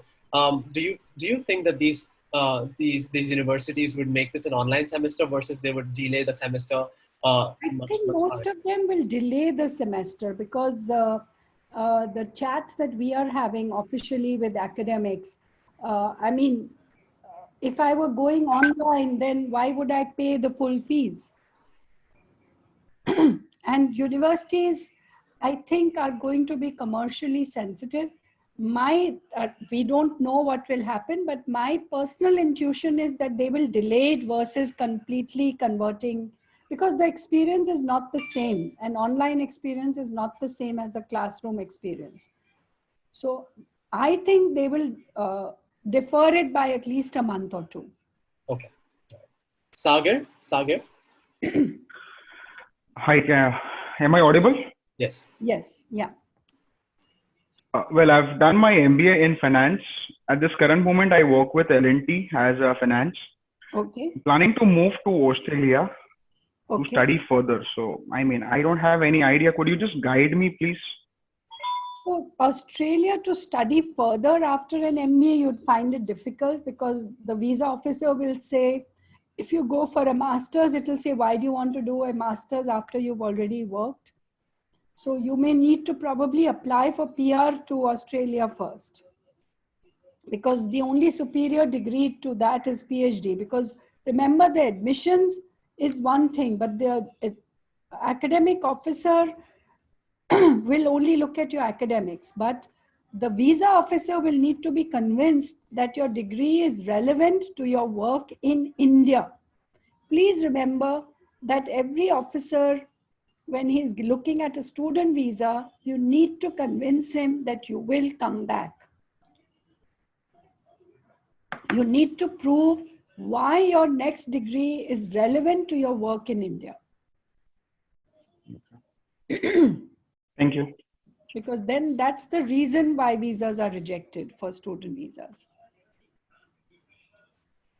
Do you think that these universities would make this an online semester versus they would delay the semester? I think most of them will delay the semester because the chats that we are having officially with academics, I mean, if I were going online, then why would I pay the full fees? And universities, I think, are going to be commercially sensitive. We don't know what will happen, but my personal intuition is that they will delay it versus completely converting, because the experience is not the same. An online experience is not the same as a classroom experience. So I think they will defer it by at least a month or two. Okay. Sagar? Hi, am I audible? Yes. Yes, yeah. Well, I've done my MBA in finance. At this current moment, I work with L&T as a finance. Okay. Planning to move to Australia to study further. So, I mean, I don't have any idea. Could you just guide me, please? So Australia to study further after an MBA, you'd find it difficult because the visa officer will say, if you go for a master's, it will say, why do you want to do a master's after you've already worked? So you may need to probably apply for PR to Australia first, because the only superior degree to that is PhD. Because remember, the admissions is one thing, but the academic officer will only look at your academics, but the visa officer will need to be convinced that your degree is relevant to your work in India. Please remember that every officer, when he's looking at a student visa, you need to convince him that you will come back. You need to prove why your next degree is relevant to your work in India. Thank you. Because then that's the reason why visas are rejected for student visas.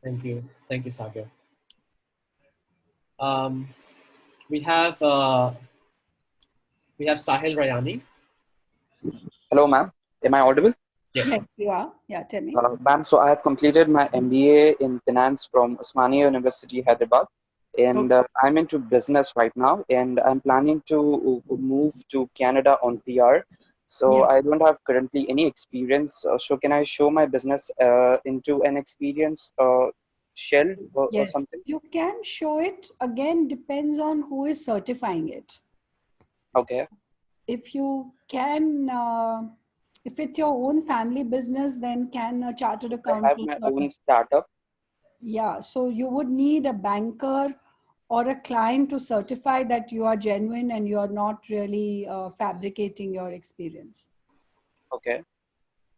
Thank you. Thank you, Sagar. We have Sahil Rayani. Hello, ma'am. Am I audible? Yes. Yes, you are. Yeah, tell me. Ma'am, so I have completed my MBA in finance from Usmania University, Hyderabad, and I'm into business right now, and I'm planning to move to Canada on PR. So Yeah. I don't have currently any experience. So can I show my business into an experience shell or Yes, something? you can show it. Again, depends on who is certifying it. Okay. If you can, if it's your own family business, then can a chartered I have accountant my or own startup. yeah, so you would need a banker or a client to certify that you are genuine and you are not really fabricating your experience. Okay.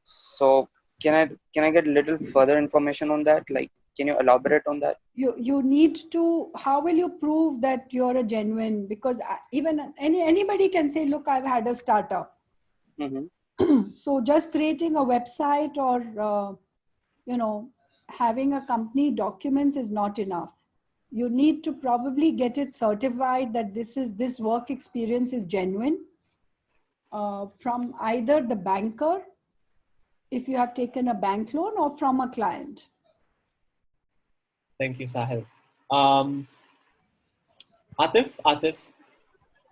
So can I get a little further information on that? Like, can you elaborate on that? You need to, how will you prove that you're a genuine? Because even anybody can say, look, I've had a startup. Mm-hmm. So just creating a website or having a company documents is not enough. You need to probably get it certified that this work experience is genuine from either the banker, if you have taken a bank loan, or from a client. Thank you, Sahil. Atif, can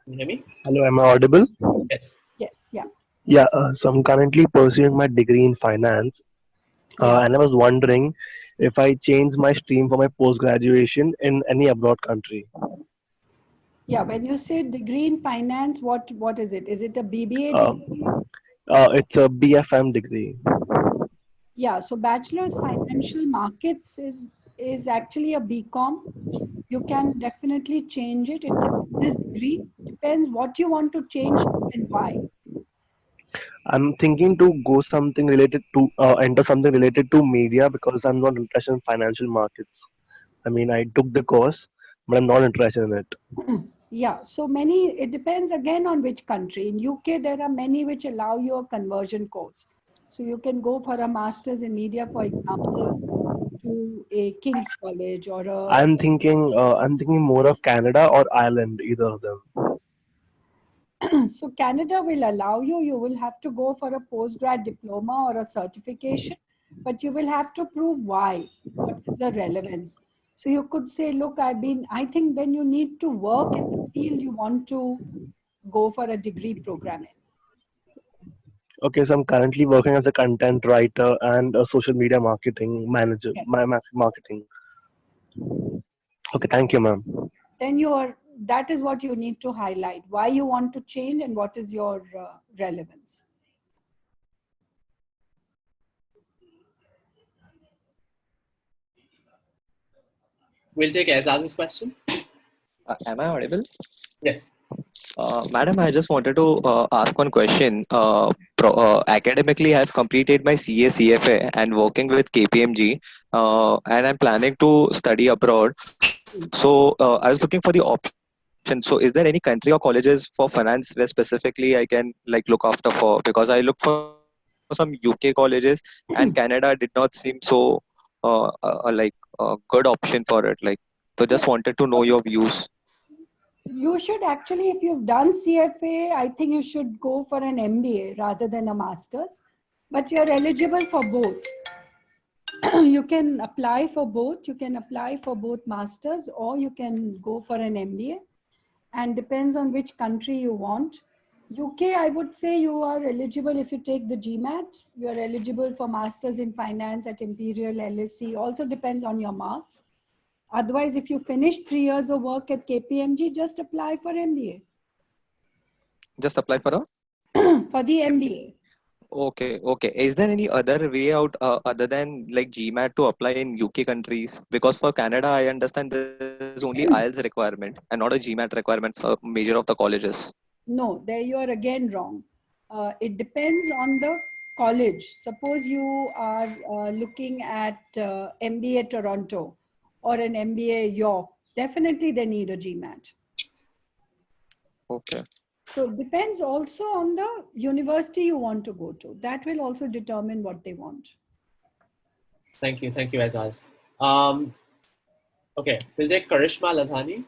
you hear me? Hello, am I audible? Yes. Yes, yeah. Yeah, so I'm currently pursuing my degree in finance, and I was wondering if I change my stream for my post graduation in any abroad country. Yeah, when you say degree in finance, what is it? Is it a BBA degree? It's a BFM degree. Yeah, so bachelor's financial markets is actually a BCom. You can definitely change it. It's a business degree. Depends what you want to change and why. I'm thinking to go something related to enter something related to media because I'm not interested in financial markets. I mean, I took the course, but I'm not interested in it. Yeah, so it depends again on which country. In UK, there are many which allow you a conversion course. So you can go for a master's in media, for example, to a King's College or a I'm thinking more of Canada or Ireland, either of them. so Canada will allow you. You will have to go for a postgrad diploma or a certification, but you will have to prove why. What is the relevance? So you could say, look, I think then you need to work in the field you want to go for a degree program in. Okay, so I'm currently working as a content writer and a social media marketing manager, Yes. marketing. Okay, thank you, ma'am. Then that is what you need to highlight, why you want to change and what is your relevance. We'll take Azaz's question. Am I audible? Yes. Madam, I just wanted to ask one question. Academically, I've completed my CA, CFA and working with KPMG, and I'm planning to study abroad. So I was looking for the option. So is there any country or colleges for finance where specifically I can like look after for? Because I looked for some UK colleges and Canada did not seem so good option for it. Like, so just wanted to know your views. You should actually, if you've done CFA, I think you should go for an MBA rather than a master's, but you're eligible for both. You can apply for both. You can apply for both masters or you can go for an MBA, and depends on which country you want. UK, I would say you are eligible if you take the GMAT. You are eligible for masters in finance at Imperial, LSE. Also depends on your marks. Otherwise, if you finish 3 years of work at KPMG, just apply for MBA. Just apply for a For the MBA. Okay, okay. Is there any other way out other than like GMAT to apply in UK countries? Because for Canada, I understand there is only IELTS requirement and not a GMAT requirement for major of the colleges. No, there you are again wrong. It depends on the college. Suppose you are looking at MBA Toronto or an MBA York, definitely they need a GMAT. Okay. So it depends also on the university you want to go to. That will also determine what they want. Thank you, Azaz. Okay, we'll take Karishma Ladhani.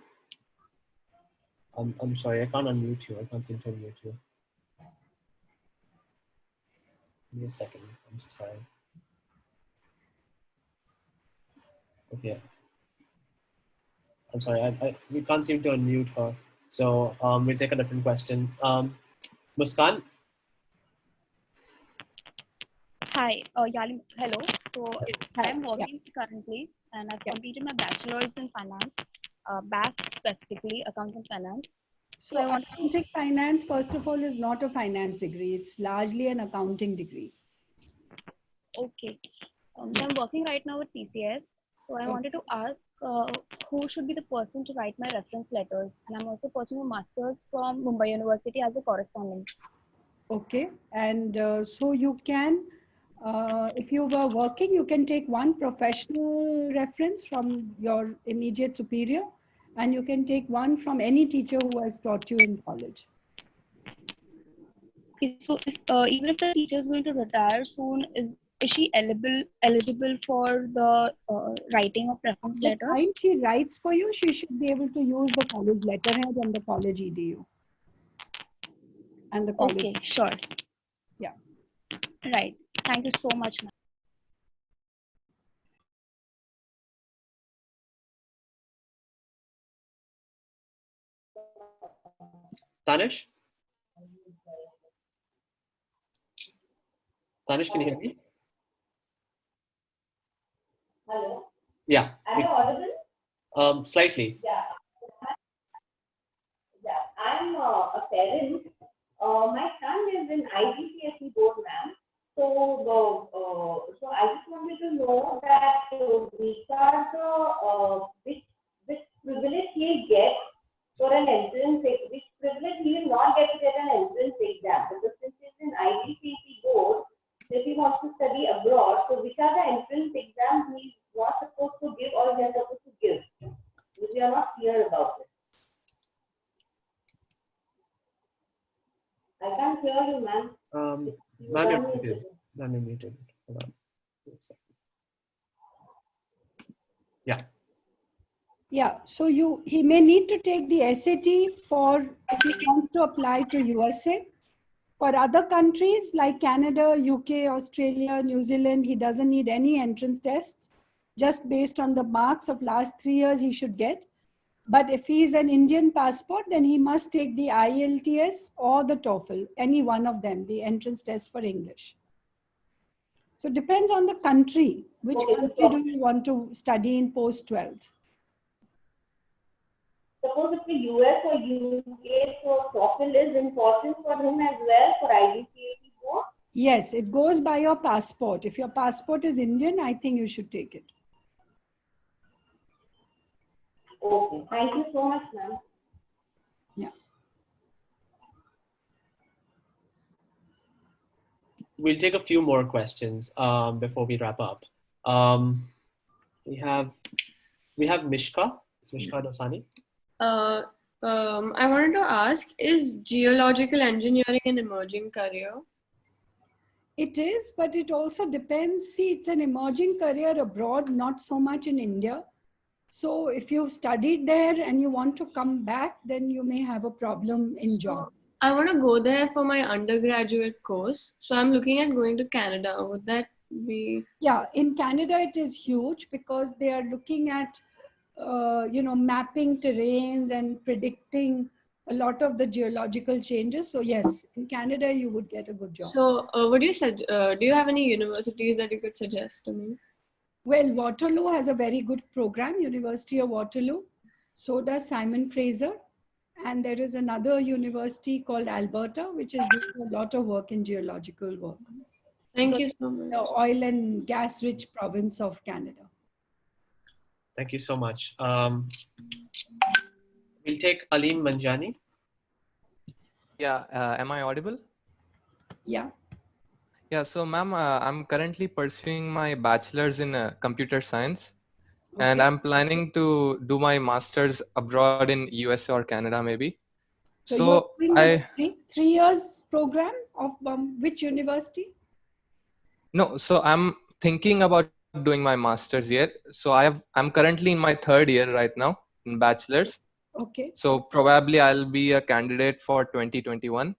I'm sorry, I can't unmute you. I can't seem to unmute you. Give me a second. I'm so sorry. Okay. I'm sorry. We can't seem to unmute her. So we'll take a different question. Muskan. Hi, Yalim, hello. So I'm working currently and I've completed my bachelor's in finance, BAF specifically, accounting finance. So accounting finance, first of all, is not a finance degree. It's largely an accounting degree. Okay. So I'm working right now with TCS. So I wanted to ask who should be the person to write my reference letters. And I'm also pursuing a master's from Mumbai University as a correspondent. Okay. And so you can, if you were working, you can take one professional reference from your immediate superior, and you can take one from any teacher who has taught you in college. Okay, so if, even if the teacher is going to retire soon, is she eligible for the writing of reference The letters? time she writes for you, she should be able to use the college letterhead and the college EDU. And the college. Okay, sure. Yeah. Right. Thank you so much, ma'am. Tanish? Tanish, can you hear me? Hello. Yeah. Am I audible? Slightly. Yeah. Yeah. I'm a parent. My son is in IGCSE board, ma'am. So I just wanted to know that which are the which privilege he gets for an entrance, which privilege he will not get to get an entrance exam, because since he's in IGCSE board, if he wants to study abroad, so which are the entrance exams he's not supposed to give or he's supposed to give? Because we are not clear about it. I can't hear you, ma'am. Ma'am, you're muted. Ma'am, you're muted. Hold on. Yeah. Yeah, so he may need to take the SAT for if he wants to apply to USA. For other countries like Canada, UK, Australia, New Zealand, he doesn't need any entrance tests. Just based on the marks of last 3 years, he should get. But if he is an Indian passport, then he must take the IELTS or the TOEFL, any one of them, the entrance test for English. So it depends on the country. Which country do you want to study in post-12th? Suppose it's the US or UK, so TOEFL is important for him as well for IGCSE board? Yes, it goes by your passport. If your passport is Indian, I think you should take it. Okay, thank you so much, ma'am. Yeah. We'll take a few more questions before we wrap up. We have Mishka Dosani. I wanted to ask, is geological engineering an emerging career? It is, but it also depends. See, it's an emerging career abroad, not so much in India. So if you've studied there and you want to come back, then you may have a problem in job. I want to go there for my undergraduate course. So I'm looking at going to Canada. Would that be? Yeah, in Canada, it is huge because they are looking at, mapping terrains and predicting a lot of the geological changes. So yes, in Canada, you would get a good job. So do you have any universities that you could suggest to me? Well, Waterloo has a very good program, University of Waterloo. So does Simon Fraser. And there is another university called Alberta, which is doing a lot of work in geological work. Thank you so much. The oil and gas rich province of Canada. Thank you so much. We'll take Alim Manjani. Yeah, am I audible? Yeah. Yeah, so ma'am, I'm currently pursuing my bachelor's in computer science, and I'm planning to do my master's abroad in US or Canada maybe. So you're doing the three years program of which university? No, so I'm thinking about doing my master's yet. So I'm currently in my third year right now in bachelor's. Okay. So probably I'll be a candidate for 2021.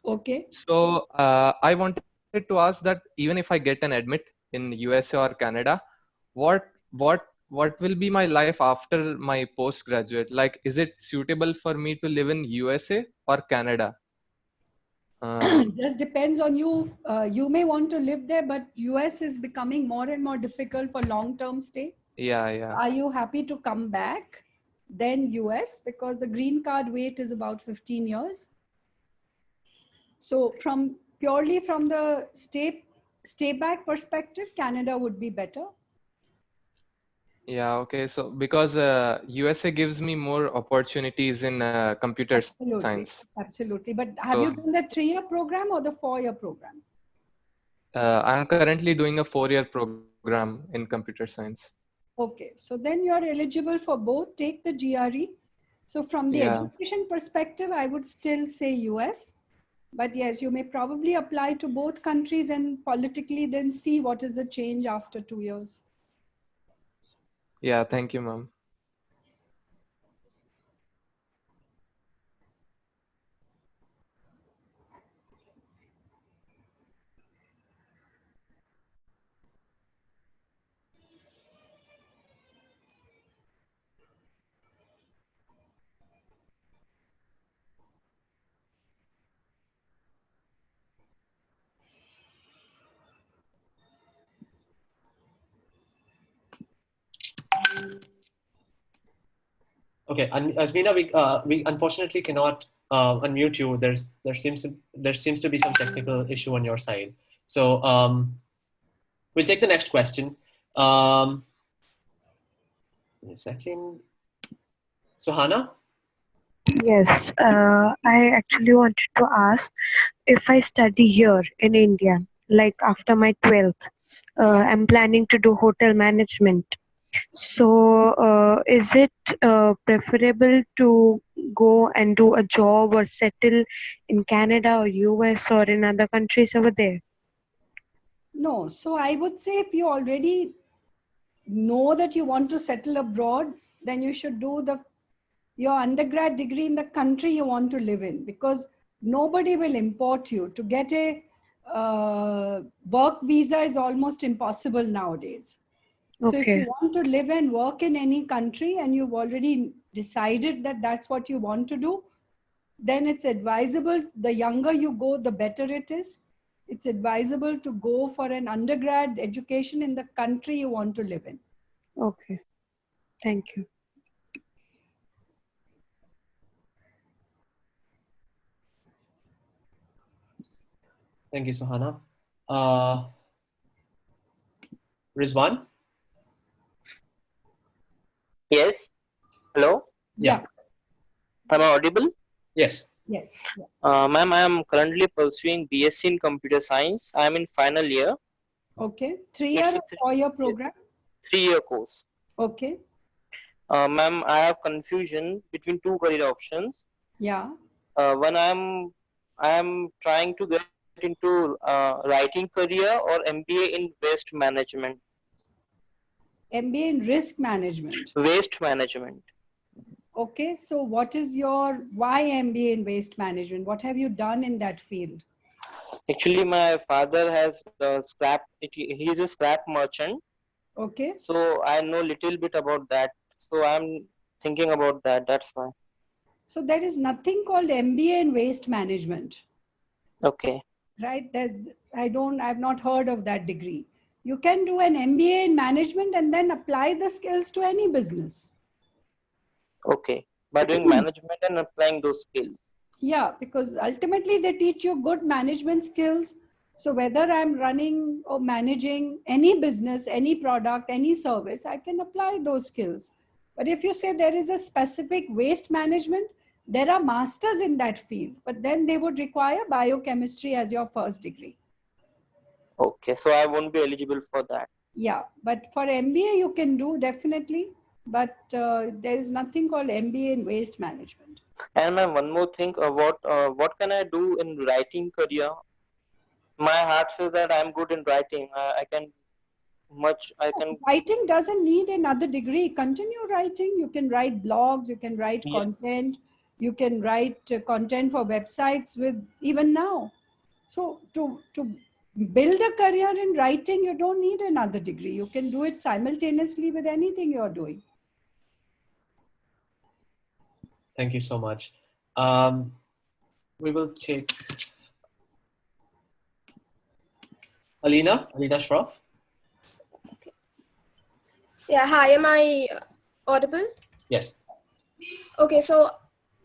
Okay. So I wanted to ask that even if I get an admit in USA or Canada, what what what will be my life after my postgraduate? Like, is it suitable for me to live in USA or Canada? Just depends on you. You may want to live there, but US is becoming more and more difficult for long-term stay. Yeah. Are you happy to come back? Then US, because the green card wait is about 15 years. So purely from the stay back perspective, Canada would be better. Yeah, okay. So because USA gives me more opportunities in computer Absolutely, science. absolutely. But have So you done the 3-year program or the 4-year program? I'm currently doing a 4-year program in computer science. Okay, so then you're eligible for both. Take the GRE. So from the Yeah. education perspective, I would still say US. But yes, you may probably apply to both countries and politically then see what is the change after 2 years. Yeah, thank you, ma'am. Okay, and Asmina, we unfortunately cannot unmute you. There seems to be some technical issue on your side. So we'll take the next question. A second. So Hannah? Yes, I actually wanted to ask if I study here in India, like after my 12th, I'm planning to do hotel management. So, is it preferable to go and do a job or settle in Canada or US or in other countries over there? No, so I would say if you already know that you want to settle abroad, then you should do your undergrad degree in the country you want to live in, because nobody will import you. To get a work visa is almost impossible nowadays. So if you Okay. want to live and work in any country and you've already decided that that's what you want to do, then it's advisable, the younger you go, the better it is. It's advisable to go for an undergrad education in the country you want to live in. Okay. Thank you. Thank you, Suhana. Rizwan? Yes. Hello. Yeah. Am I audible? Yes. Yes. Ma'am, I am currently pursuing BSc in computer science. I am in final year. Okay. 3-year or 4-year program? 3-year course. Okay. Ma'am, I have confusion between two career options. Yeah. One, I am trying to get into writing career or MBA in waste management. MBA in risk management. Waste management. Okay. So why MBA in waste management? What have you done in that field? Actually, my father has he is a scrap merchant. Okay. So I know little bit about that. So I'm thinking about that. That's why. So there is nothing called MBA in waste management. Okay. Right? I've not heard of that degree. You can do an MBA in management and then apply the skills to any business. Okay. By doing management and applying those skills. Yeah, because ultimately they teach you good management skills. So whether I'm running or managing any business, any product, any service, I can apply those skills. But if you say there is a specific waste management, there are masters in that field, but then they would require biochemistry as your first degree. Okay, so I won't be eligible for that. Yeah, but for MBA you can do definitely, but there is nothing called MBA in waste management. And ma'am, one more thing, what can I do in writing career? My heart says that I'm good in writing. I can much I can. Writing doesn't need another degree. Continue writing. You can write blogs, you can write Yeah. content, you can write content for websites with even now. So to build a career in writing, you don't need another degree. You can do it simultaneously with anything you're doing. Thank you so much. We will take Alina Shroff. Yeah, hi, am I audible? Yes. Okay, so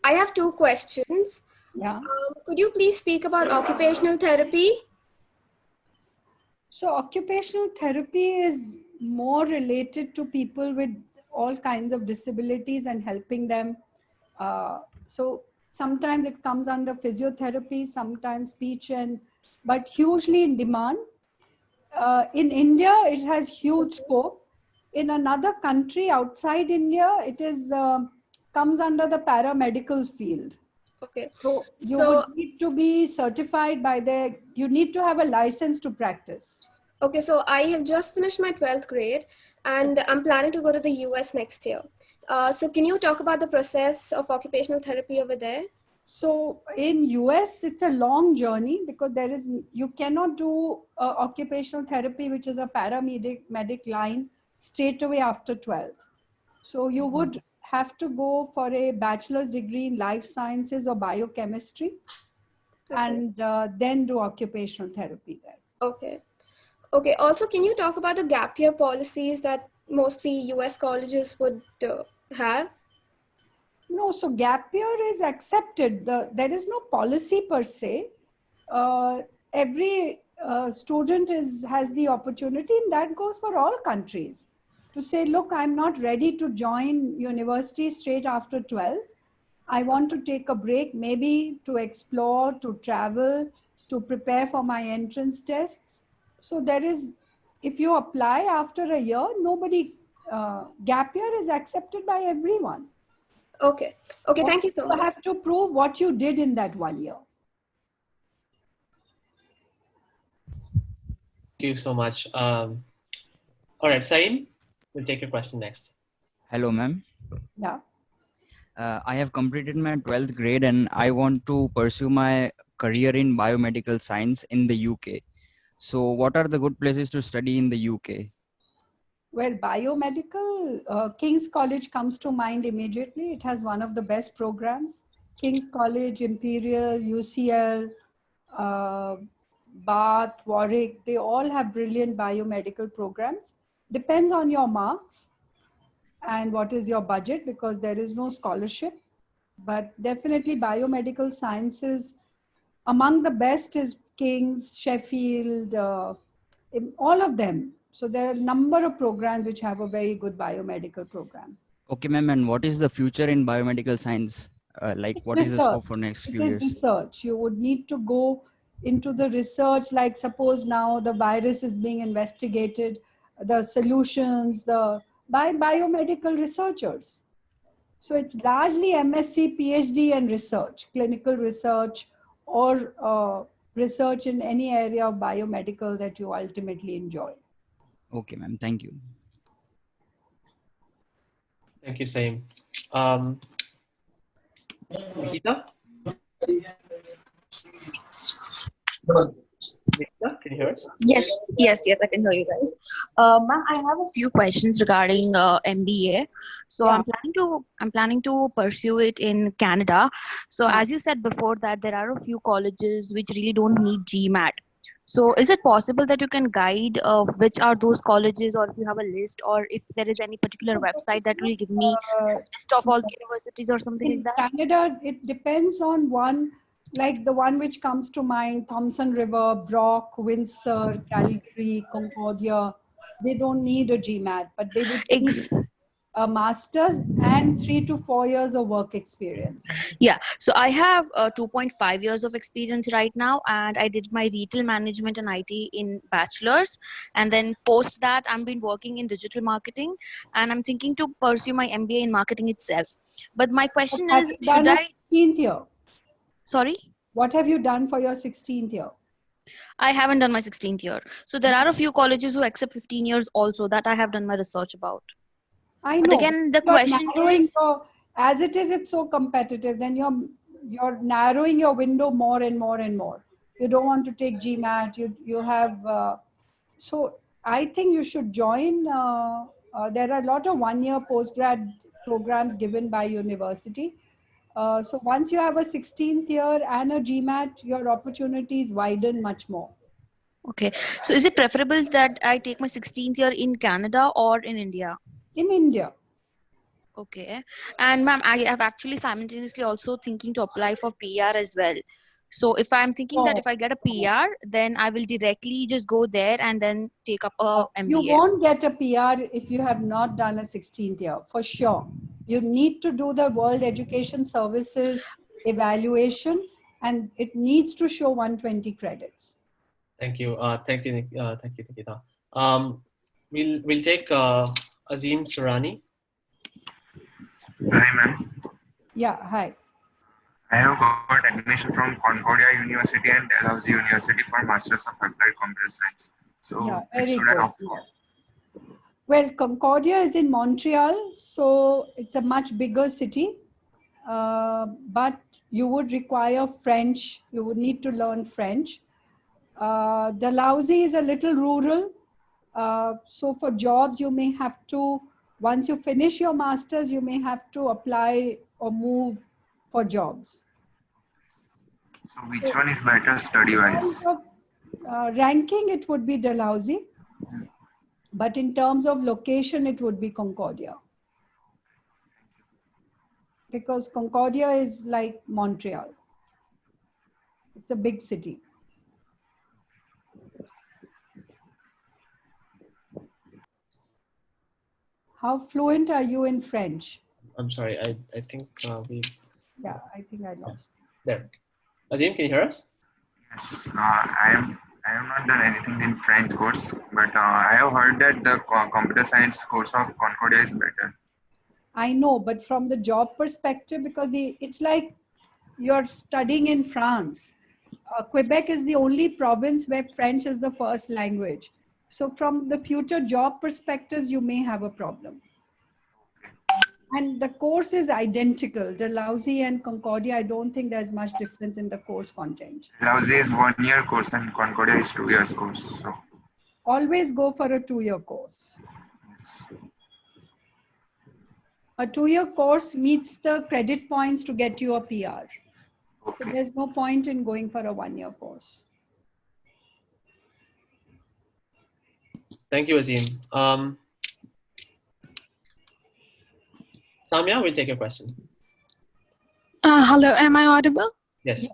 I have two questions. Yeah. Could you please speak about occupational therapy? So occupational therapy is more related to people with all kinds of disabilities and helping them. So sometimes it comes under physiotherapy, sometimes speech, but hugely in demand. In India, it has huge scope. In another country outside India, it is comes under the paramedical field. Okay. So you would need to be certified by you need to have a license to practice. Okay, so I have just finished my 12th grade and I'm planning to go to the US next year. So can you talk about the process of occupational therapy over there? So in US, it's a long journey because you cannot do occupational therapy, which is a paramedic line, straight away after 12th. So you would have to go for a bachelor's degree in life sciences or biochemistry, and then do occupational therapy there. Okay. Okay, also can you talk about the gap year policies that mostly US colleges would have? No, so gap year is accepted. There is no policy per se. Every student has the opportunity, and that goes for all countries, to say, look, I'm not ready to join university straight after 12th. I want to take a break, maybe to explore, to travel, to prepare for my entrance tests. So if you apply after a year, gap year is accepted by everyone. Okay. Okay, thank you so much. You have to prove what you did in that 1 year. Thank you so much. All right, Saim, we'll take your question next. Hello, ma'am. Yeah. I have completed my 12th grade and I want to pursue my career in biomedical science in the UK. So what are the good places to study in the UK? Well, biomedical, King's College comes to mind immediately. It has one of the best programs. King's College, Imperial, UCL, Bath, Warwick, they all have brilliant biomedical programs. Depends on your marks and what is your budget, because there is no scholarship. But definitely biomedical sciences, among the best is King's, Sheffield, all of them. So there are a number of programs which have a very good biomedical program. Okay, ma'am. And what is the future in biomedical science? What is the scope for next few years? Research. You would need to go into the research, like suppose now the virus is being investigated, the solutions, by biomedical researchers. So it's largely MSc, PhD and research, clinical research, or research in any area of biomedical that you ultimately enjoy. Okay, ma'am. Thank you. Thank you, Saim. Nikita? Nikita, can you hear us? Yes, I can hear you guys. Ma'am, I have a few questions regarding MBA. So Yeah. I'm planning to pursue it in Canada. So as you said before that there are a few colleges which really don't need GMAT. So is it possible that you can guide which are those colleges, or if you have a list, or if there is any particular website that will give me a list of all the universities or something like In that? Canada, it depends on one, like the one which comes to mind, Thompson River, Brock, Windsor, Calgary, Concordia. They don't need a GMAT, but they would need a master's and 3 to 4 years of work experience. Yeah, so I have 2.5 years of experience right now, and I did my retail management and IT in bachelor's, and then post that I've been working in digital marketing, and I'm thinking to pursue my MBA in marketing itself. But my question Have is, you done should a I? 16th year? Sorry? What have you done for your 16th year? I haven't done my 16th year. So there are a few colleges who accept 15 years also that I have done my research about. I But know. again, the You're question narrowing is, as it is, it's so competitive. Then you're narrowing your window more and more and more. You don't want to take GMAT. You have so I think you should join. There are a lot of one-year postgrad programs given by university. So once you have a 16th year and a GMAT, your opportunities widen much more. okay, so is it preferable that I take my 16th year in Canada or in India? In India. Okay. And ma'am, I have actually simultaneously also thinking to apply for PR as well. So if I'm thinking that Oh. if I get a PR, then I will directly just go there and then take up a You MBA. won't get a PR if you have not done a 16th year, for sure. You need to do the World Education Services evaluation, and it needs to show 120 credits. Thank you. Thank you, thank you, Nikita. We'll take Azim Surani. Hi, ma'am. Yeah, hi. I have got admission from Concordia University and Dalhousie University for Masters of Applied Computer Science. So, Yeah, which very should I good. opt for? Well, Concordia is in Montreal, so it's a much bigger city. But you would require French. You would need to learn French. Dalhousie is a little rural. So for jobs, you may have to, once you finish your master's, you may have to apply or move for jobs. So, which one is better study-wise? Ranking, it would be Dalhousie. But in terms of location, it would be Concordia. Because Concordia is like Montreal. It's a big city. How fluent are you in French? I'm sorry, I think we. Yeah, I think I lost. There. Azim, can you hear us? Yes, I have not done anything in French course, but I have heard that the computer science course of Concordia is better. I know, but from the job perspective, because it's like you're studying in France. Quebec is the only province where French is the first language. So from the future job perspectives, you may have a problem. And the course is identical. Dalhousie and Concordia, I don't think there's much difference in the course content. Dalhousie is 1 year course and Concordia is 2 years course. So, Always go for a 2-year course. yes. A 2-year course meets the credit points to get you a PR. Okay. So there's no point in going for a 1-year course. Thank you, Azim. Samya, we'll take your question. Hello, am I audible? Yes.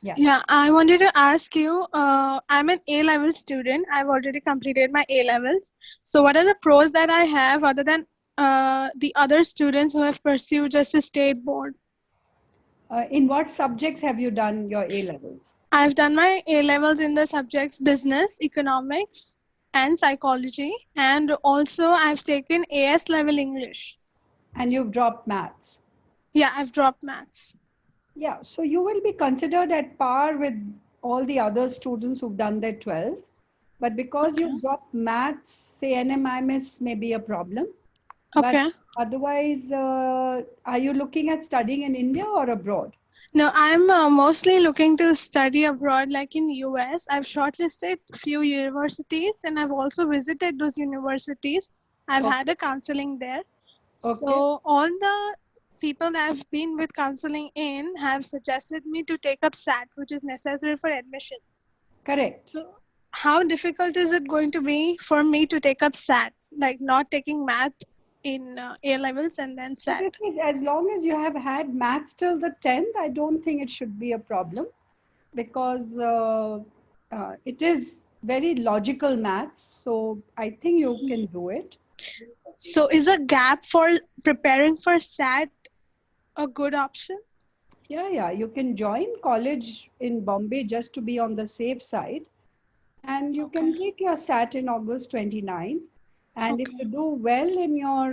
Yeah. Yeah, I wanted to ask you, I'm an A-level student. I've already completed my A-levels. So what are the pros that I have other than the other students who have pursued just a state board? In what subjects have you done your A-levels? I've done my A-levels in the subjects business, economics, and psychology. And also I've taken AS level English. And you've dropped maths? Yeah, I've dropped maths. Yeah, so you will be considered at par with all the other students who've done their 12th. But because you've dropped maths, say NMIMS may be a problem. Okay. But otherwise, are you looking at studying in India or abroad? No, I'm mostly looking to study abroad, like in US. I've shortlisted few universities and I've also visited those universities. I've had a counseling there. Okay. So all the people that I've been with counseling in have suggested me to take up SAT, which is necessary for admissions. Correct. So how difficult is it going to be for me to take up SAT, like not taking math in A levels and then SAT? As long as you have had maths till the 10th, I don't think it should be a problem, because it is very logical maths. So I think you can do it. So is a gap for preparing for SAT a good option? Yeah, you can join college in Bombay just to be on the safe side. And you can take your SAT in August 29. And if you do well in your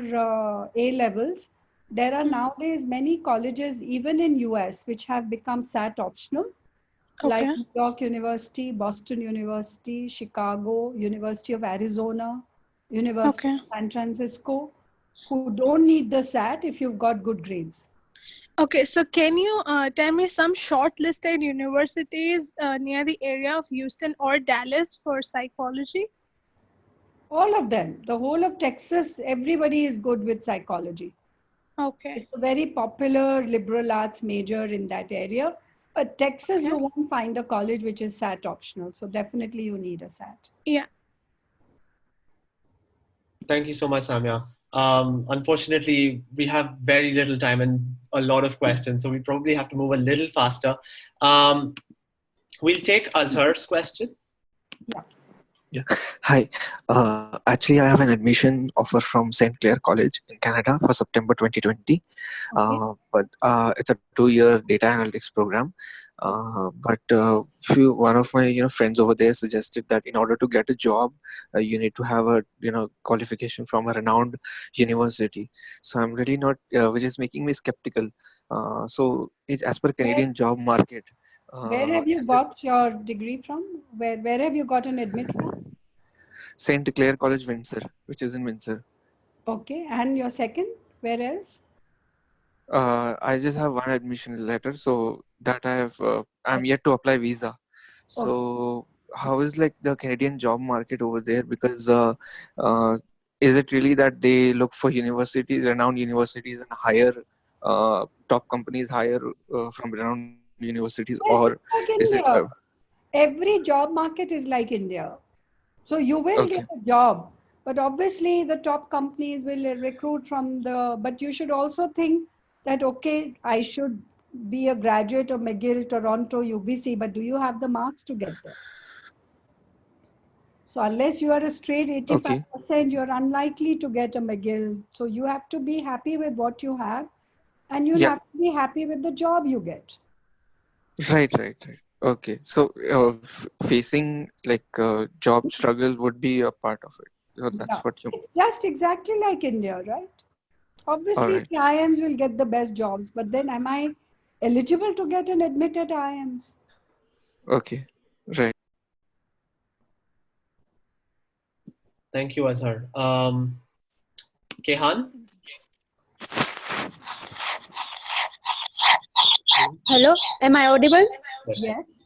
A levels, there are nowadays many colleges, even in US, which have become SAT optional. like Okay. New York University, Boston University, Chicago, University of Arizona, University Okay. of San Francisco, who don't need the SAT if you've got good grades. Okay, so can you tell me some shortlisted universities near the area of Houston or Dallas for psychology? All of them, the whole of Texas, everybody is good with psychology. Okay. It's a very popular liberal arts major in that area. But Texas, you won't find a college which is SAT optional. So definitely you need a SAT. Yeah. Thank you so much, Samya. Unfortunately, we have very little time and a lot of questions, so we probably have to move a little faster. We'll take Azhar's question. Yeah. Hi. Actually, I have an admission offer from St. Clair College in Canada for September 2020. But it's a 2-year data analytics program. But one of my friends over there suggested that in order to get a job, you need to have a qualification from a renowned university. So I'm really not, which is making me skeptical. So it's as per Canadian job market. Where have you got your degree from? Where have you got an admit from? St. Clair College, Windsor, which is in Windsor. Okay, and your second, where else? I just have one admission letter, so that I'm yet to apply visa. So how is like the Canadian job market over there? Because is it really that they look for universities, renowned universities, and hire top companies hire from renowned universities, or It's is like it? India. Every job market is like India. So you will Okay. get a job, but obviously the top companies will recruit from but you should also think that, okay, I should be a graduate of McGill, Toronto, UBC, but do you have the marks to get there? So unless you are a straight 85%, you're unlikely to get a McGill. So you have to be happy with what you have, and you'll Yeah. have to be happy with the job you get. Right. Okay. So facing like job struggle would be a part of it. So that's Yeah, what you. it's just exactly like India, right? All Obviously, right. the IIMs will get the best jobs, but then am I eligible to get an admit at IIMs? Okay. Right. Thank you, Azhar. Kehan? Hello, am I audible? Yes.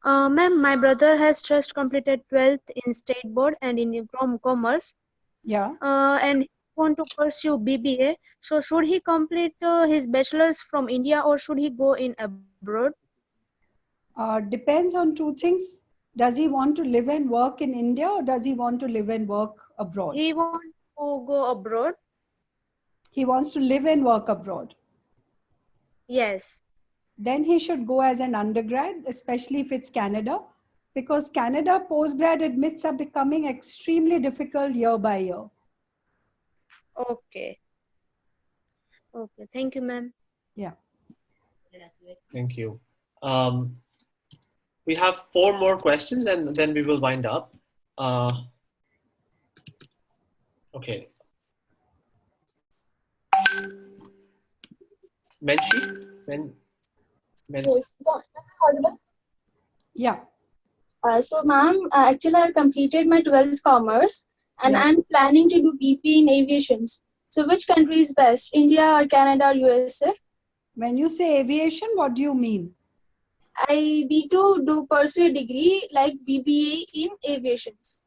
Ma'am, my brother has just completed 12th in State Board and in Commerce. Yeah. And he want to pursue BBA. So should he complete his bachelor's from India or should he go in abroad? Depends on two things. Does he want to live and work in India, or does he want to live and work abroad? He want to go abroad. He wants to live and work abroad. Yes. Then he should go as an undergrad, especially if it's Canada, because Canada postgrad admits are becoming extremely difficult year by year. Okay. Okay. Thank you, ma'am. Yeah. Thank you. We have 4 more questions and then we will wind up. Okay. Menshi? Yes. Audible? Yeah. So, ma'am, actually, I completed my 12th commerce and Yeah. I'm planning to do BP in aviations. So, which country is best, India or Canada or USA? When you say aviation, what do you mean? I need to pursue a degree like BBA in aviations.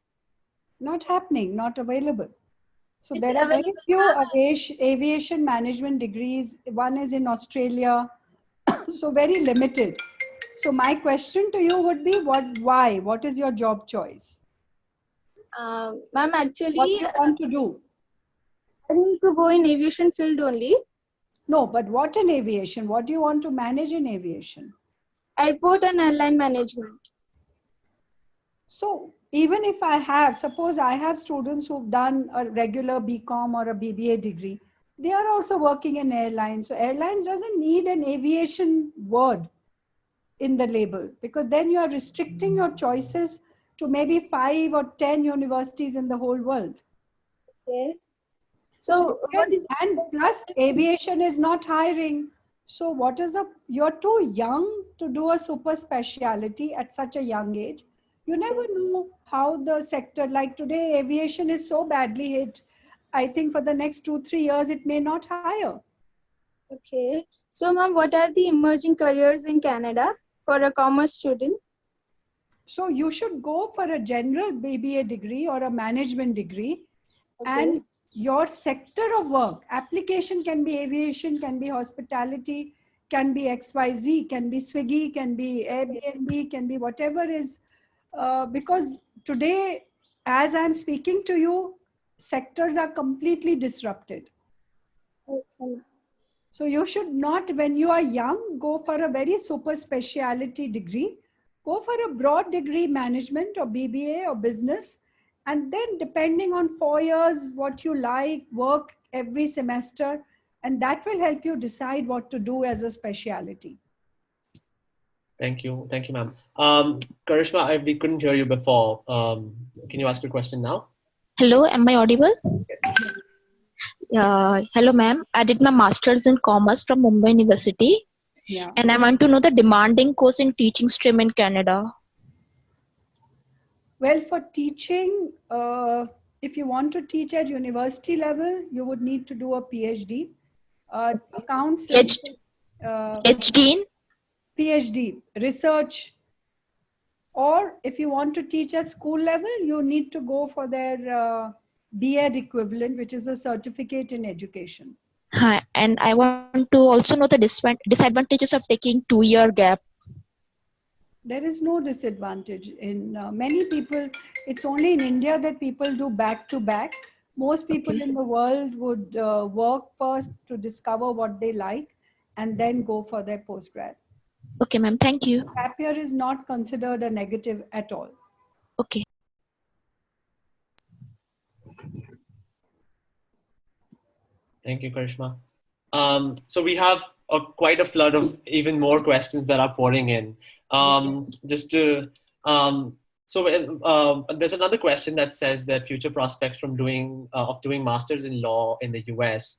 Not happening, not available. So It's there are very available, few aviation management degrees. One is in Australia, so very limited. So my question to you would be, why? What is your job choice? Ma'am, actually, what do you want to do? I need to go in aviation field only. No, but what in aviation? What do you want to manage in aviation? Airport and airline management. So even if suppose I have students who've done a regular BCom or a BBA degree, they are also working in airlines. So airlines doesn't need an aviation word in the label, because then you are restricting your choices to maybe 5 or 10 universities in the whole world. Okay. So what is, and plus aviation is not hiring. So you're too young to do a super specialty at such a young age. You never know how the sector, like today, aviation is so badly hit. I think for the next 2-3 years, it may not hire. Okay. So, ma'am, what are the emerging careers in Canada for a commerce student? So you should go for a general BBA degree or a management degree. Okay. And your sector of work, application can be aviation, can be hospitality, can be XYZ, can be Swiggy, can be Airbnb, can be whatever is, because today, as I'm speaking to you, sectors are completely disrupted. Okay. So you should not, when you are young, go for a very super speciality degree. Go for a broad degree, management or BBA or business. And then depending on 4 years, what you like, work every semester. And that will help you decide what to do as a specialty. Thank you, ma'am. Karishma, we couldn't hear you before. Can you ask your question now? Hello, am I audible? Hello, ma'am. I did my master's in commerce from Mumbai University. Yeah. And I want to know the demanding course in teaching stream in Canada. Well, for teaching, if you want to teach at university level, you would need to do a PhD. Accounts is PhD in? PhD, research. Or if you want to teach at school level, you need to go for their B.Ed equivalent, which is a certificate in education. Hi, and I want to also know the disadvantages of taking 2-year gap. There is no disadvantage in many people. It's only in India that people do back to back. Most people in the world would work first to discover what they like and then go for their postgrad. Okay, ma'am. Thank you. Gap year is not considered a negative at all. Okay. Thank you, Karishma. So we have quite a flood of even more questions that are pouring in. Just to, there's another question that says that future prospects from doing masters in law in the US.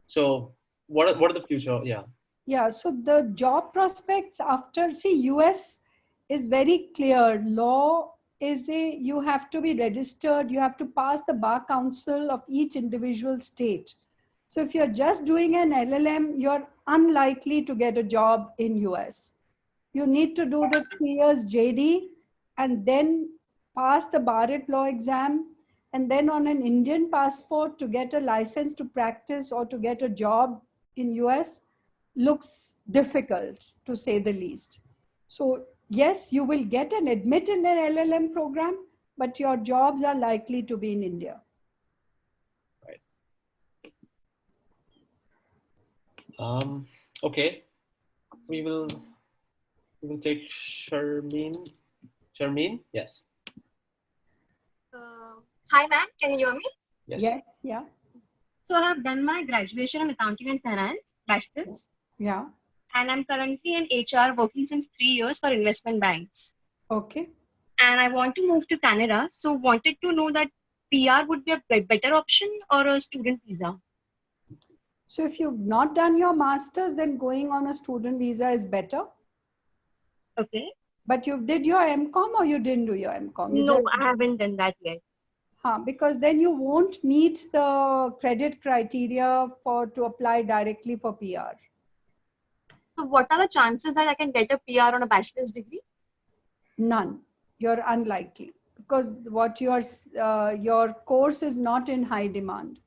So what are the future? Yeah. Yeah, so the job prospects after, US is very clear. Law is you have to be registered, you have to pass the bar council of each individual state. So if you're just doing an LLM, you're unlikely to get a job in US. You need to do the 3 years JD and then pass the bar at law exam, and then on an Indian passport to get a license to practice or to get a job in US looks difficult, to say the least. So yes, you will get an admit in an LLM program, but your jobs are likely to be in India. Okay, we will take Sharmeen. Sharmeen, yes. Hi, ma'am. Can you hear me? Yes. Yeah. So I have done my graduation in accounting and finance, bachelor's. Yeah. And I'm currently in HR working since 3 years for investment banks. Okay. And I want to move to Canada. So wanted to know that PR would be a better option or a student visa? So if you've not done your master's, then going on a student visa is better. Okay. But you did your MCOM or you didn't do your MCOM? No, I haven't done that yet. Because then you won't meet the credit criteria to apply directly for PR. So what are the chances that I can get a PR on a bachelor's degree? None. You're unlikely because what your course is not in high demand.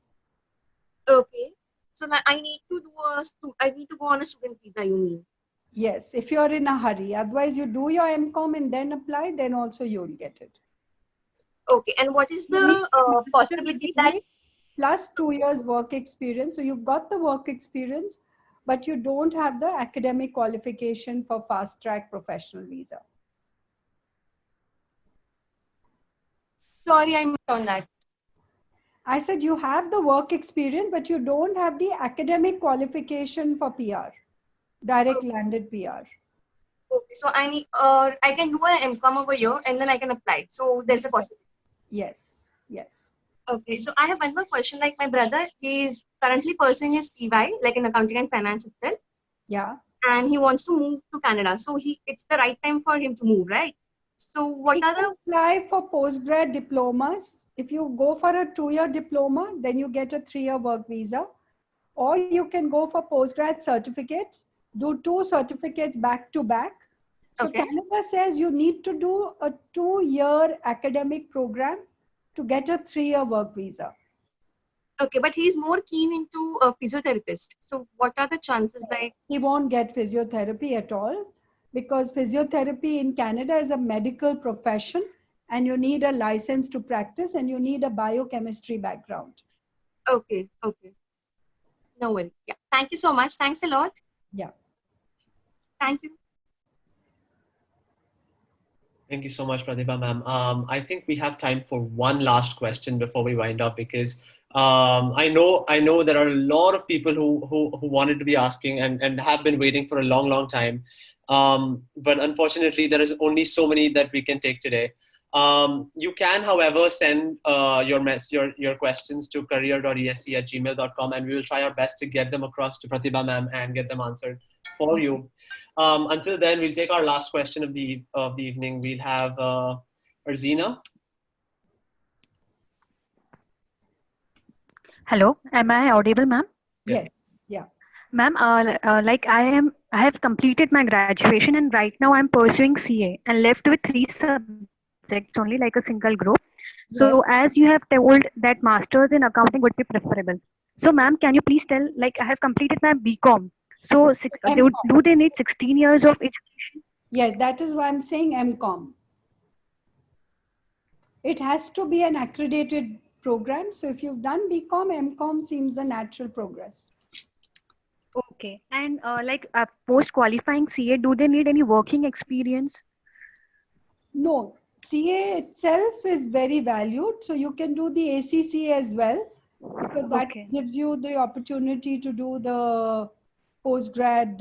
Okay. So I need to go on a student visa, you mean? Yes, if you're in a hurry. Otherwise, you do your MCOM and then apply, then also you'll get it. Okay, and what is the possibility that plus 2 years work experience? So you've got the work experience, but you don't have the academic qualification for fast track professional visa. Sorry, I missed on that. I said you have the work experience, but you don't have the academic qualification for PR, direct landed PR. Okay, so I can do an MCOM over here and then I can apply. So there's a possibility. Yes, yes. Okay, so I have one more question. Like my brother, he is currently pursuing his TY, like in accounting and finance itself, Yeah. and he wants to move to Canada. So it's the right time for him to move, right? So what He are can the apply for postgrad diplomas. If you go for a 2-year diploma, then you get a 3-year work visa. Or you can go for postgrad certificate, do 2 certificates back to back. So Canada says you need to do a 2-year academic program to get a 3-year work visa. Okay, but he's more keen into a physiotherapist. So what are the chances like? He won't get physiotherapy at all because physiotherapy in Canada is a medical profession and you need a license to practice and you need a biochemistry background. Okay, okay. No worry. Yeah. Thank you so much. Thanks a lot. Yeah. Thank you. Thank you so much, Pratibha ma'am. I think we have time for one last question before we wind up because I know there are a lot of people who wanted to be asking and have been waiting for a long time. But unfortunately, there is only so many that we can take today. You can, however, send your questions to career.esc@gmail.com and we will try our best to get them across to Pratibha ma'am and get them answered for you. Until then, we'll take our last question of the evening. We'll have Arzina. Hello, am I audible, ma'am? Yes. Yeah. Ma'am, like I have completed my graduation and right now I'm pursuing CA and left with 3 subjects only, like a single group. So as you have told that masters in accounting would be preferable. So ma'am, can you please tell, like I have completed my BCom. So do they need 16 years of education? Yes, that is why I'm saying MCOM. It has to be an accredited program. So if you've done BCom, MCOM seems the natural progress. Okay. And like post qualifying CA, do they need any working experience? No, CA itself is very valued. So you can do the ACCA as well because that gives you the opportunity to do the postgrad.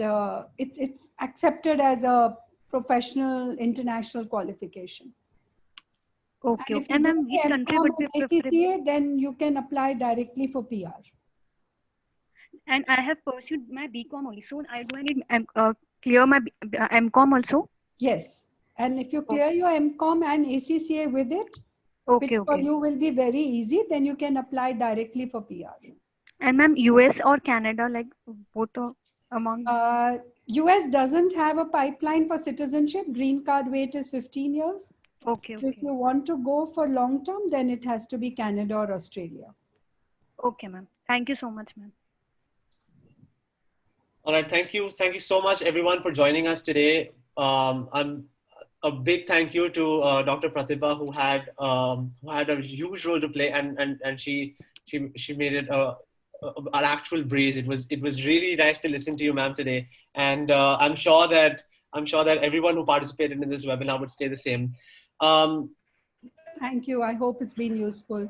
It's accepted as a professional international qualification. Okay. And if you And do then which the country MCOM would be and preferable? ACCA, then you can apply directly for PR. And I have pursued my BCom only. So do I need clear my MCom also? Yes. And if you clear your MCOM and ACCA with it, which for you will be very easy, then you can apply directly for PR. And ma'am, US or Canada, like both among? US doesn't have a pipeline for citizenship. Green card wait is 15 years. Okay. So if you want to go for long term, then it has to be Canada or Australia. Okay, ma'am. Thank you so much, ma'am. All right, thank you so much, everyone, for joining us today. A big thank you to Dr. Pratibha, who had a huge role to play, and she made it an actual breeze. It was really nice to listen to you, ma'am, today, and I'm sure that everyone who participated in this webinar would stay the same. Thank you. I hope it's been useful.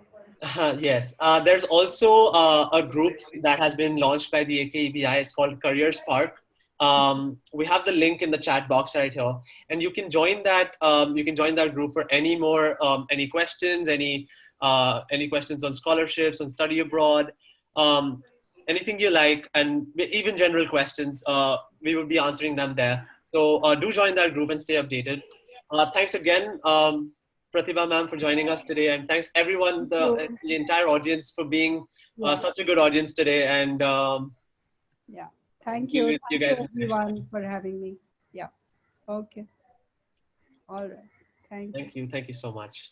Yes, there's also a group that has been launched by the AKEBI. It's called Career Spark. We have the link in the chat box right here, and you can join that. You can join that group for any questions, any questions on scholarships, on study abroad, anything you like, and even general questions. We will be answering them there. So do join that group and stay updated. Thanks again. Pratibha ma'am for joining us today, and thanks everyone, the entire audience for being such a good audience today. And yeah, thank you. You Thank guys you everyone for having me. Yeah. Okay. All right. Thank you. Thank you so much.